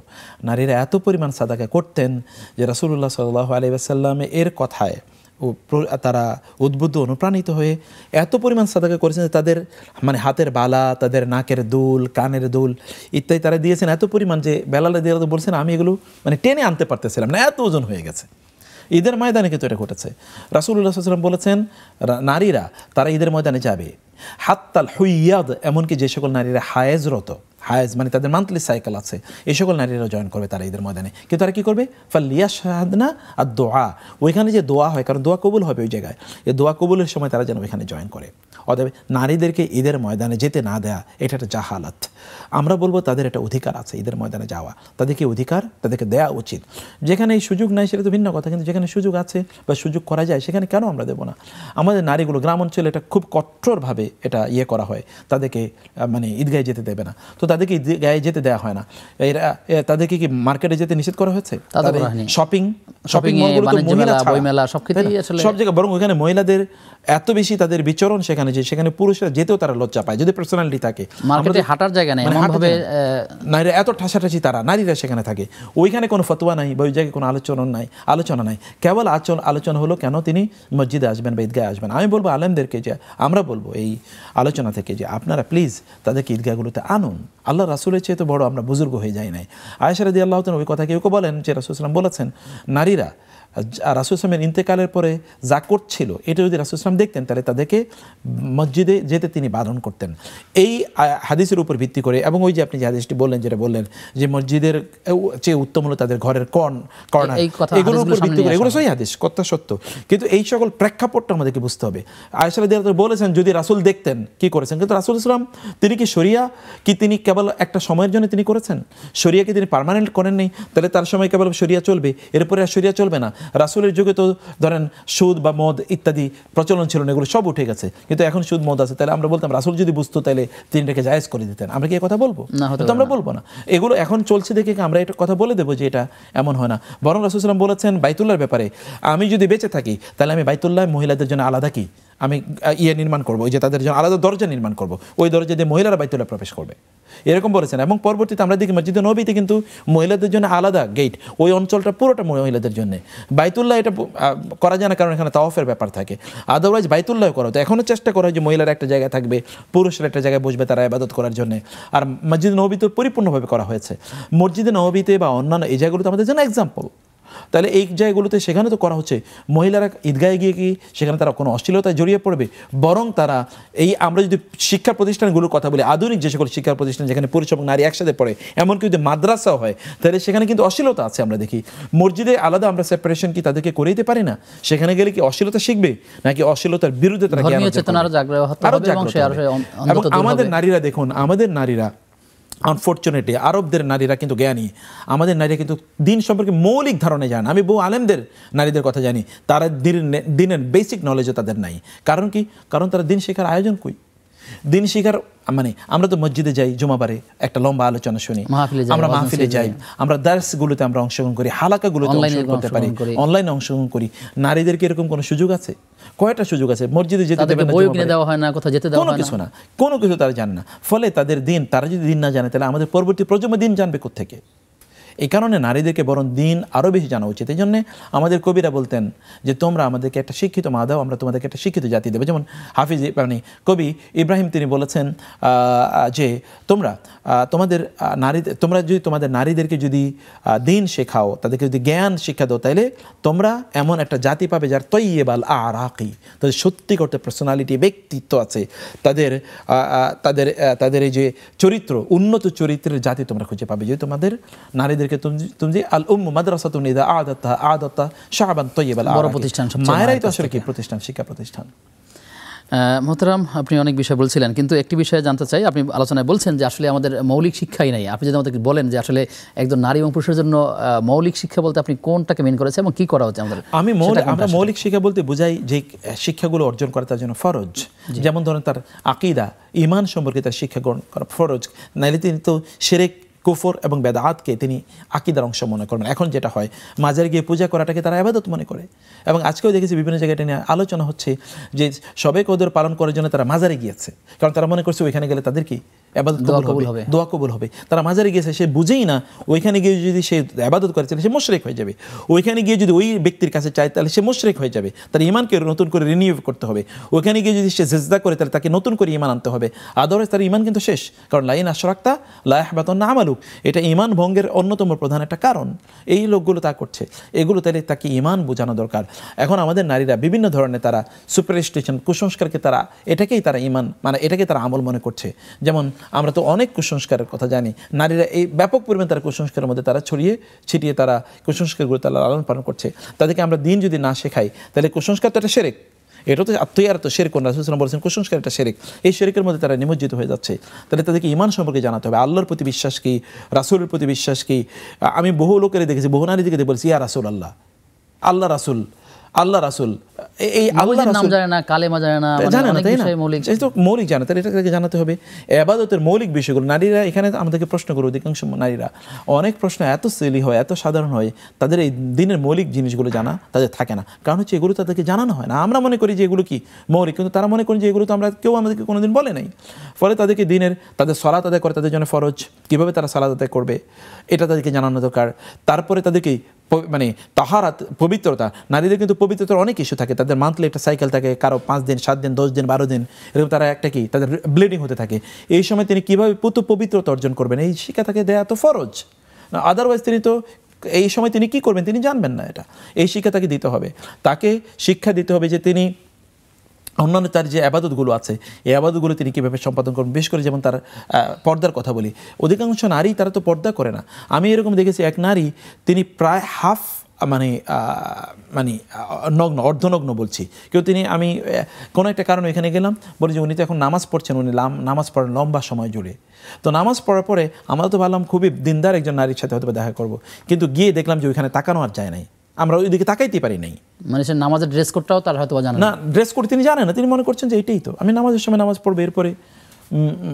নারীরা এত পরিমাণ সাদাকা করতেন যে রাসূলুল্লাহ সাল্লাল্লাহু আলাইহি ওয়াসাল্লাম এর কথায় তারা উদ্বুদ্ধ অনুপ্রাণিত হয়ে এত পরিমাণ সাদাকা করেছেন যে তাদের মানে হাতের বালা, তাদের নাকের দুল, কানের দুল ইত্যাদি তারা দিয়েছেন এত পরিমাণ যে বেলালে দিয়ে বলছেন আমি এগুলো মানে টেনে আনতে পারতেছিলাম না, এত ওজন হয়ে গেছে। ঈদের ময়দানে কিন্তু এটা ঘটেছে। রাসূলুল্লাহ সাল্লাল্লাহু আলাইহি ওয়াসাল্লাম বলেছেন নারীরা তারা ঈদের ময়দানে যাবে, হাত্তাল হুইয়াদ, এমনকি যে সকল নারীরা হায়েজরত, হায়েজ মানে তাদের মান্থলি সাইকেল আছে, এই সকল নারীরা জয়েন করবে তারা ঈদের ময়দানে। কিন্তু তারা কী করবে? ফালিয়াশহাদনা আদ-দুআ, ওইখানে যে দোয়া হয়, কারণ দোয়া কবুল হবে ওই জায়গায়, এই দোয়া কবুলের সময় তারা যেন ওইখানে জয়েন করে। অতএব নারীদেরকে ঈদের ময়দানে যেতে না দেয়া এটা একটা জাহালাত। আমরা বলবো তাদের একটা অধিকার আছে ঈদের ময়দানে যাওয়া, তাদেরকে অধিকার তাদেরকে দেওয়া উচিত। যেখানে এই সুযোগ নাই সেটা তো ভিন্ন কথা, কিন্তু যেখানে সুযোগ আছে বা সুযোগ করা যায় সেখানে কেন আমরা দেবো না? আমাদের নারীগুলো গ্রাম অঞ্চলে এটা খুব কঠোরভাবে এটা করা হয়, তাদেরকে মানে ঈদগাহে যেতে দেবে না। তো তাদেরকে ঈদগাহে যেতে দেওয়া হয় না, এরা তাদেরকে কি মার্কেটে যেতে নিষেধ করা হয়েছে? শপিং মলগুলো তো মহিলা সব জায়গায়, বরং ওইখানে মহিলাদের এত বেশি তাদের বিচরণ সেখানে যে সেখানে পুরুষরা যেতেও তারা লজ্জা পায় যদি পার্সোনালিটি থাকে। মার্কেটে হাঁটার জায়গা নেই, নারীরা এত ঠাসাঠাসি তারা নারীরা সেখানে থাকে, ওইখানে কোনো ফতোয়া নাই বা ওই জায়গায় কোনো আলোচনা নাই, কেবল আলোচনা হলো কেন তিনি মসজিদে আসবেন বা ঈদগাহে আসবেন। আমি বলবো আলেমদেরকে যে আমরা বলবো এই আলোচনা থেকে যে আপনারা প্লিজ তাদেরকে ঈদগাহগুলোতে আনুন। আল্লাহ রাসূলের চেয়ে তো বড় আমরা বুজুর্গ হয়ে যাই নাই। আয়েশা রাদিয়াল্লাহু তাআলা ওই কথা কেউ বলেন যে রাসূল সাল্লাল্লাহু আলাইহি ওয়াসাল্লাম বলেছেন নারীরা রাসূল সাল্লামের ইন্তেকালের পরে যা করছিল এটা যদি রাসূল সাল্লাম দেখতেন তাহলে তাদেরকে মসজিদে যেতে তিনি বারণ করতেন। এই হাদিসের উপর ভিত্তি করে, এবং ওই যে আপনি যে হাদিসটি বললেন যেটা বললেন যে মসজিদের চেয়ে উত্তম হলো তাদের ঘরের কর্নার, এগুলোর উপর ভিত্তি করে, এগুলো সহি হাদিস, কথা সত্য, কিন্তু এই সকল প্রেক্ষাপটটা আমাদেরকে বুঝতে হবে। আয়েশা রাদিয়াল্লাহু তাআলা বলেছেন যদি রাসূল দেখতেন কি করেছেন, কিন্তু রাসূল সাল্লাম তিনি কি শরিয়া কি তিনি কেবল একটা সময়ের জন্য তিনি করেছেন? শরিয়াকে তিনি পার্মানেন্ট করেননি, তাহলে তার সময় কেবল শরিয়া চলবে, এরপরে আর শরিয়া চলবে না। রাসূলের যুগে তো ধরেন সুদ বা মদ ইত্যাদি প্রচলন ছিল না, এগুলো সব উঠে গেছে, কিন্তু এখন সুদ মদ আছে। তাহলে আমরা বলতাম রাসূল যদি বুঝতো তাহলে তিনি এটাকে জায়েজ করে দিতেন। আমরা কি এই কথা বলবো? তো আমরা বলবো না। এগুলো এখন চলছে দেখে আমরা এটা কথা বলে দেবো যে এটা এমন হয় না। বরং রাসূল সাল্লাল্লাহু আলাইহি ওয়াসাল্লাম বলেছেন বাইতুল্লাহর ব্যাপারে, আমি যদি বেঁচে থাকি তাহলে আমি বাইতুল্লাহ মহিলাদের জন্য আলাদা কি আমি নির্মাণ করবো, ওই যে তাদের জন্য আলাদা দরজা নির্মাণ করবো, ওই দরজা দিয়ে মহিলারা বাইতুল্লাহ প্রবেশ করবে, এরকম বলেছেন। এবং পরবর্তীতে আমরা দেখি মসজিদে নববীতে কিন্তু মহিলাদের জন্য আলাদা গেট, ওই অঞ্চলটা পুরোটা মহিলাদের জন্য। বাইতুল্লাহ এটা করা যায় না কারণ এখানে তাওয়াফের ব্যাপার থাকে, আদারওয়াইজ বাইতুল্লাহ করা হতো। এখনও চেষ্টা করা হয় যে মহিলারা একটা জায়গায় থাকবে, পুরুষরা একটা জায়গায় বসবে তারা ইবাদত করার জন্য। আর মসজিদে নববীতে পরিপূর্ণভাবে করা হয়েছে। মসজিদে নববীতে বা অন্যান্য এই জায়গাগুলোতে আমাদের জন্য এক্সাম্পল। তাহলে এই জায়গাগুলোতে সেখানে তো করা হচ্ছে, মহিলারা ঈদগাহে গিয়ে কি সেখানে তারা কোনো অশ্লীলতায় জড়িয়ে পড়বে? বরং তারা আমরা যদি শিক্ষা প্রতিষ্ঠানগুলোর কথা বলি, আধুনিক যে সকল শিক্ষা প্রতিষ্ঠান যেখানে পুরুষ এবং নারী একসাথে পড়ে, এমনকি যদি মাদ্রাসাও হয়, তাহলে সেখানে কিন্তু অশ্লীলতা আছে। আমরা দেখি মসজিদে আলাদা আমরা সেপারেশন কি তাদেরকে করে দিতে পারি না? সেখানে গেলে কি অশ্লীলতা শিখবে নাকি অশ্লীলতার বিরুদ্ধে তারা জ্ঞান অর্জন করবে? এবং আমাদের নারীরা দেখুন, আমাদের নারীরা আনফর্চুনেটলি আরবদের নারীরা কিন্তু জ্ঞানী, আমাদের নারীরা কিন্তু দিন সম্পর্কে মৌলিক ধারণা জানে। আমি বহু আলেমদের নারীদের কথা জানি, তারা দিনের বেসিক নলেজও তাদের নাই। কারণ কি? কারণ তারা দিন শেখার আয়োজন কই, দিন শেখার মানে আমরা তো মসজিদে যাই, জুমাবারে একটা লম্বা আলোচনা শুনি, আমরা মাহফিলে যাই, আমরা দার্সগুলোতে আমরা অংশগ্রহণ করি, হালাকাগুলোতে অংশগ্রহণ করতে পারি, অনলাইনে অংশগ্রহণ করি। নারীদেরকে এরকম কোনো সুযোগ আছে? কয়টা সুযোগ আছে? মসজিদে যেতে দেবে না, কোনো কিছু না, কোনো কিছু তারা জানে না। ফলে তাদের দিন, তারা যদি দিন না জানে তাহলে আমাদের পরবর্তী প্রজন্ম দিন জানবে কোত্থেকে? এই কারণে নারীদেরকে বরং দিন আরও বেশি জানা উচিত। এই জন্যে আমাদের কবিরা বলতেন যে তোমরা আমাদেরকে একটা শিক্ষিত মা দাও, আমরা তোমাদেরকে একটা শিক্ষিত জাতি দেবো। যেমন হাফিজ মানে কবি ইব্রাহিম তিনি বলেছেন যে তোমরা যদি তোমাদের নারীদেরকে যদি দিন শেখাও, তাদেরকে যদি জ্ঞান শিক্ষা দাও, তাহলে তোমরা এমন একটা জাতি পাবে যার তৈয়বাল আরাকি, তাদের সত্যি করতে পার্সোনালিটি, ব্যক্তিত্ব আছে, তাদের এই যে চরিত্র, উন্নত চরিত্রের জাতি তোমরা খুঁজে পাবে যদি তোমাদের নারীদেরকে তুমি আল উম্মু মাদ্রাসাতুন ইযা আ'দাতহা শা'বান তাইয়্যিবাল আরাকি। বড় প্রতিষ্ঠান, মায়েরাই তো আসলে কি প্রতিষ্ঠান, শিক্ষা প্রতিষ্ঠান। মোহতারাম, আপনি অনেক বিষয় বলছিলেন, কিন্তু একটি বিষয়ে জানতে চাই। আপনি আলোচনায় বলছেন যে আসলে আমাদের মৌলিক শিক্ষাই নাই। আপনি যদি আমাদেরকে বলেন যে আসলে একজন নারী এবং পুরুষের জন্য মৌলিক শিক্ষা বলতে আপনি কোনটাকে মেন করেছেন এবং কি করা হচ্ছে আমাদের? আমরা মৌলিক শিক্ষা বলতে বুঝাই যে শিক্ষাগুলো অর্জন করা তার জন্য ফরজ। যেমন ধরেন তার আকীদা, ঈমান সম্পর্কে তার শিক্ষা গ্রহণ করা ফরজ, নাইলে তিনি তো শিরক, কুফর এবং বেদাতকে তিনি আকীদার অংশ মনে করবেন। এখন যেটা হয়, মাজারে গিয়ে পূজা করাটাকে তারা ইবাদত মনে করে। এবং আজকেও দেখেছি বিভিন্ন জায়গায় এটা নিয়ে আলোচনা হচ্ছে যে সবে কদর পালন করার জন্য তারা মাজারে গিয়েছে, কারণ তারা মনে করছে ওইখানে গেলে তাদের কি ইবাদত কবুল হবে, দোয়া কবুল হবে। তারা মাজারে গিয়েছে, সে বুঝেই না ওইখানে গিয়ে যদি সে ইবাদত করে তাহলে সে মুশরিক হয়ে যাবে। ওইখানে গিয়ে যদি ওই ব্যক্তির কাছে চায় তাহলে সে মুশরিক হয়ে যাবে, তার ঈমানকে নতুন করে রিনিউ করতে হবে। ওইখানে গিয়ে যদি সে সিজদা করে তাহলে তাকে নতুন করে ঈমান আনতে হবে, আদারওয়াইজ তার ঈমান কিন্তু শেষ। কারণ লাইন আশরাকতা লা ইয়াহবাতান্না আমালুক, এটা ঈমান ভঙ্গের অন্যতম প্রধান একটা কারণ। এই লোকগুলো তা করছে, এগুলো তাহলে তাকে ঈমান বোঝানো দরকার। এখন আমাদের নারীরা বিভিন্ন ধরনের তারা সুপারস্টিশন, কুসংস্কারকে তারা এটাকেই তারা ঈমান মানে এটাকে তারা আমল মনে করছে। যেমন আমরা তো অনেক কুসংস্কারের কথা জানি, নারীরা এই ব্যাপক পরিমাণে তারা কুসংস্কারের মধ্যে তারা ছড়িয়ে ছিটিয়ে তারা কুসংস্কারগুলো তারা লালন পালন করছে। তাদেরকে আমরা দিন যদি না শেখাই তাহলে কুসংস্কার তো একটা শিরক, এটা তো আত্মীয়ার তো শেরিক রাসূল সাল্লাল্লাহু আলাইহি ওয়াসাল্লাম বলেছেন কুসংস্কার একটা শেরিক। এই শেরিকের মধ্যে তারা নিমজ্জিত হয়ে যাচ্ছে। তাহলে তাদেরকে ঈমান সম্পর্কে জানাতে হবে, আল্লাহর প্রতি বিশ্বাস কি, রাসূলের প্রতি বিশ্বাস কি। আমি বহু লোকের দেখেছি, বহু নারীদেরকে বলছি ইয়া রাসূলুল্লাহ, আল্লাহ রাসূল, আল্লাহ রাসূল, এই আল্লাহ নাম জানে না, কালেমা জানে না, জানে না, অনেক তাই না? বিষয় মৌলিক, এই তো মৌলিক জানে, তাহলে এটাকে জানাতে হবে। ইবাদতের মৌলিক বিষয়গুলো নারীরা এখানে আমাদেরকে প্রশ্ন করে, অধিকাংশ নারীরা অনেক প্রশ্ন এত সিলি হয়, এত সাধারণ হয়, তাদের এই দিনের মৌলিক জিনিসগুলো জানা তাদের থাকে না। কারণ হচ্ছে এগুলো তাদেরকে জানানো হয় না। আমরা মনে করি যে এগুলো কি মৌলিক, কিন্তু তারা মনে করেন যে এগুলো তো আমরা কেউ আমাদেরকে কোনোদিন বলে নাই। ফলে তাদেরকে দিনের তাদের সালাত আদায় করে, তাদের জন্য ফরজ, কীভাবে তারা সালাত আদায় করবে এটা তাদেরকে জানানো দরকার। তারপরে তাদেরকে মানে তাহারাত, পবিত্রতা, নারীদের কিন্তু পবিত্রতার অনেক ইস্যু থাকে। তাদের মান্থলি একটা সাইকেল থাকে, কারো 5 দিন, 7 দিন, 10 দিন, 12 দিন, এরকম তারা একটা কি তাদের ব্লিডিং হতে থাকে। এই সময় তিনি কীভাবে পবিত্রতা অর্জন করবেন এই শিক্ষা তাকে দেয়া তো ফরজ। আদারওয়াইজ তিনি তো এই সময় তিনি কি করবেন তিনি জানবেন না। এটা এই শিক্ষা তাকে দিতে হবে। তাকে শিক্ষা দিতে হবে যে তিনি অন্যান্য তার যে আবাদতগুলো আছে এই আবাদতগুলো তিনি কীভাবে সম্পাদন করবেন। বিশেষ করে যেমন তার পর্দার কথা বলি, অধিকাংশ নারী তারা তো পর্দা করে না। আমি এরকম দেখেছি এক নারী তিনি প্রায় হাফ মানে নগ্ন, অর্ধনগ্ন বলছি কেউ তিনি, আমি কোনো একটা কারণে এখানে গেলাম, বলি যে উনি তো এখন নামাজ পড়ছেন, উনি নামাজ পড়েন লম্বা সময় জুড়ে। তো নামাজ পড়ার পরে আমরা তো ভাবলাম খুবই দিনদার একজন নারীর সাথে হয়তো দেখা করব, কিন্তু গিয়ে দেখলাম যে ওইখানে তাকানো আর যায় নাই, আমরা ওইদিকে তাকাইতে পারি নাই। মানে সে নামাজের ড্রেস কোডটাও তার হয়তো জানেন না, ড্রেস কোড তিনি জানেন না। তিনি মনে করছেন যে এটাই তো আমি নামাজের সময় নামাজ পড়বো, এরপরে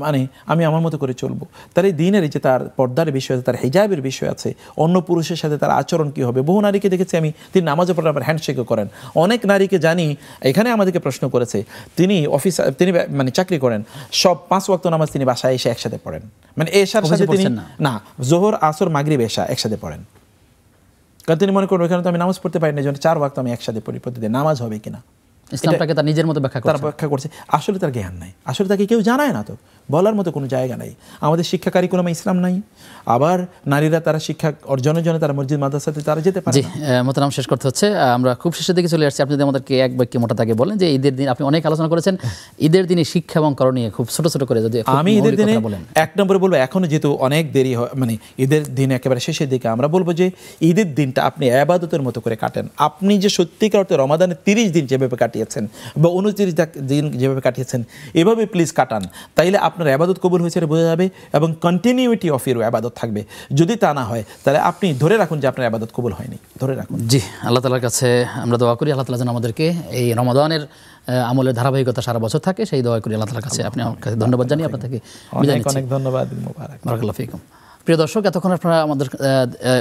মানে আমি আমার মতো করে চলবো। তার এই দিনের যে তার পর্দার বিষয় আছে, তার হিজাবের বিষয় আছে, অন্য পুরুষের সাথে তার আচরণ কী হবে। বহু নারীকে দেখেছি আমি, তিনি নামাজে পড়ার পর হ্যান্ডশেকও করেন। অনেক নারীকে জানি, এখানে আমাদেরকে প্রশ্ন করেছে, তিনি তিনি মানে চাকরি করেন, সব 5 ওয়াক্ত নামাজ তিনি বাসায় এসে একসাথে পড়েন। মানে এশার সাথে তিনি না, জোহর, আসর, মাগরিব, এশা একসাথে পড়েন। কারণ তিনি মনে করেন ওইখানে তো আমি নামাজ পড়তে পারি না, জন্য 4 ওয়াক্ত আমি একসাথে পড়ি, প্রতিদিন নামাজ হবে কিনা। ইসলামটাকে তার নিজের মতো ব্যাখ্যা করছে। আসলে তার জ্ঞান নাই, আসলে তাকে কেউ জানায় না, তো বলার মতো কোনো জায়গা নাই। আমাদের শিক্ষা কারিকুলামে ইসলাম নাই। আবার নারীরা তারা শিক্ষা অর্জনের জন্য তারা মসজিদ মাদ্রাসাতে তারা যেতে পারে। জি, মোহতারাম, শেষ করতে হচ্ছে, আমরা খুব শেষের দিকে চলে আসছি। আপনি যদি আমাদেরকে এক বাক্যে মোটা তাকে বলেন যে ঈদের দিন আপনি অনেক আলোচনা করেছেন, ঈদের দিনে শিক্ষা এবং করণীয় খুব ছোট ছোট করে যদি আমি ঈদের দিনে এক নম্বরে বলবো, এখনো যেহেতু অনেক দেরি হয়, মানে ঈদের দিন একেবারে শেষের দিকে, আমরা বলবো যে ঈদের দিনটা আপনি ইবাদতের মতো করে কাটেন। আপনি যে সত্যিকার অর্থে রমাদানের 30 দিন যেভাবে কাটিয়েছেন বা 29 দিন যেভাবে কাটিয়েছেন, এভাবে প্লিজ কাটান। তাইলে আপনার ইবাদত কবুল হয়েছে বোঝা যাবে এবং কন্টিনিউটি অফ ইউর ইবাদত থাকবে। যদি তা না হয় তাহলে আপনি ধরে রাখুন যে আপনার ইবাদত কবুল হয়নি, ধরে রাখুন। জি, আল্লাহ তাআলার কাছে আমরা দোয়া করি, আল্লাহ তাআলা যেন আমাদেরকে এই রমাদানের আমলের ধারাবাহিকতা সারা বছর থাকে, সেই দোয়া করি আল্লাহ তাআলার কাছে। আপনি আমার কাছে ধন্যবাদ জানিয়ে আপনার থেকে বিদায় নিচ্ছি। অনেক ধন্যবাদ, মুবারক, বারাকাল্লাহু ফিকুম। প্রিয় দর্শক, এতক্ষণ আপনারা আমাদের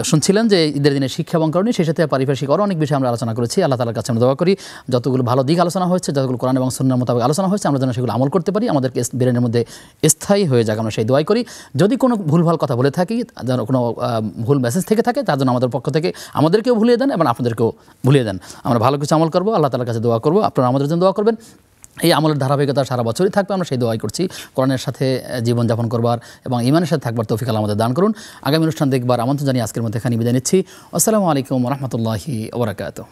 শুনছিলেন যে ঈদের দিনে শিক্ষা এবং করণীয়, সেই সাথে পারিপার্শ্বিক আরও অনেক বিষয় আমরা আলোচনা করেছি। আল্লাহ তাআলার কাছে আমরা দোয়া করি যতগুলো ভালো দিক আলোচনা হয়েছে, যতগুলো কোরআন এবং সুন্নাহর মোতাবেক আলোচনা হয়েছে, আমরা যেন সেগুলো আমল করতে পারি, আমাদেরকে ব্রেনের মধ্যে স্থায়ী হয়ে যাক, আমরা সেই দোয়াই করি। যদি কোনো ভুলভাল কথা বলে থাকি, যেন কোনো ভুল মেসেজ থেকে থাকে, তার জন্য আমাদের পক্ষ থেকে আমাদেরকেও ভুলিয়ে দেন এবং আপনাদেরকেও ভুলিয়ে দেন। আমরা ভালো কিছু আমল করবো, আল্লাহ তাআলার কাছে দোয়া করবো, আপনারা আমাদের জন্য দোয়া করবেন। এই আমলের ধারাবাহিকতা সারা বছরই থাকবে, আমরা সেই দোয়াই করছি। কোরআনের সাথে জীবনযাপন করবার এবং ঈমানের সাথে থাকবার তৌফিক আল্লাহ আমাদের দান করুন। আগামী অনুষ্ঠান দেখবার আমন্ত্রণ জানিয়ে আজকের মধ্যে এখানে বিদায় নিচ্ছি। আসসালামু আলাইকুম ওয়া রাহমাতুল্লাহি ওয়া বারাকাতুহু।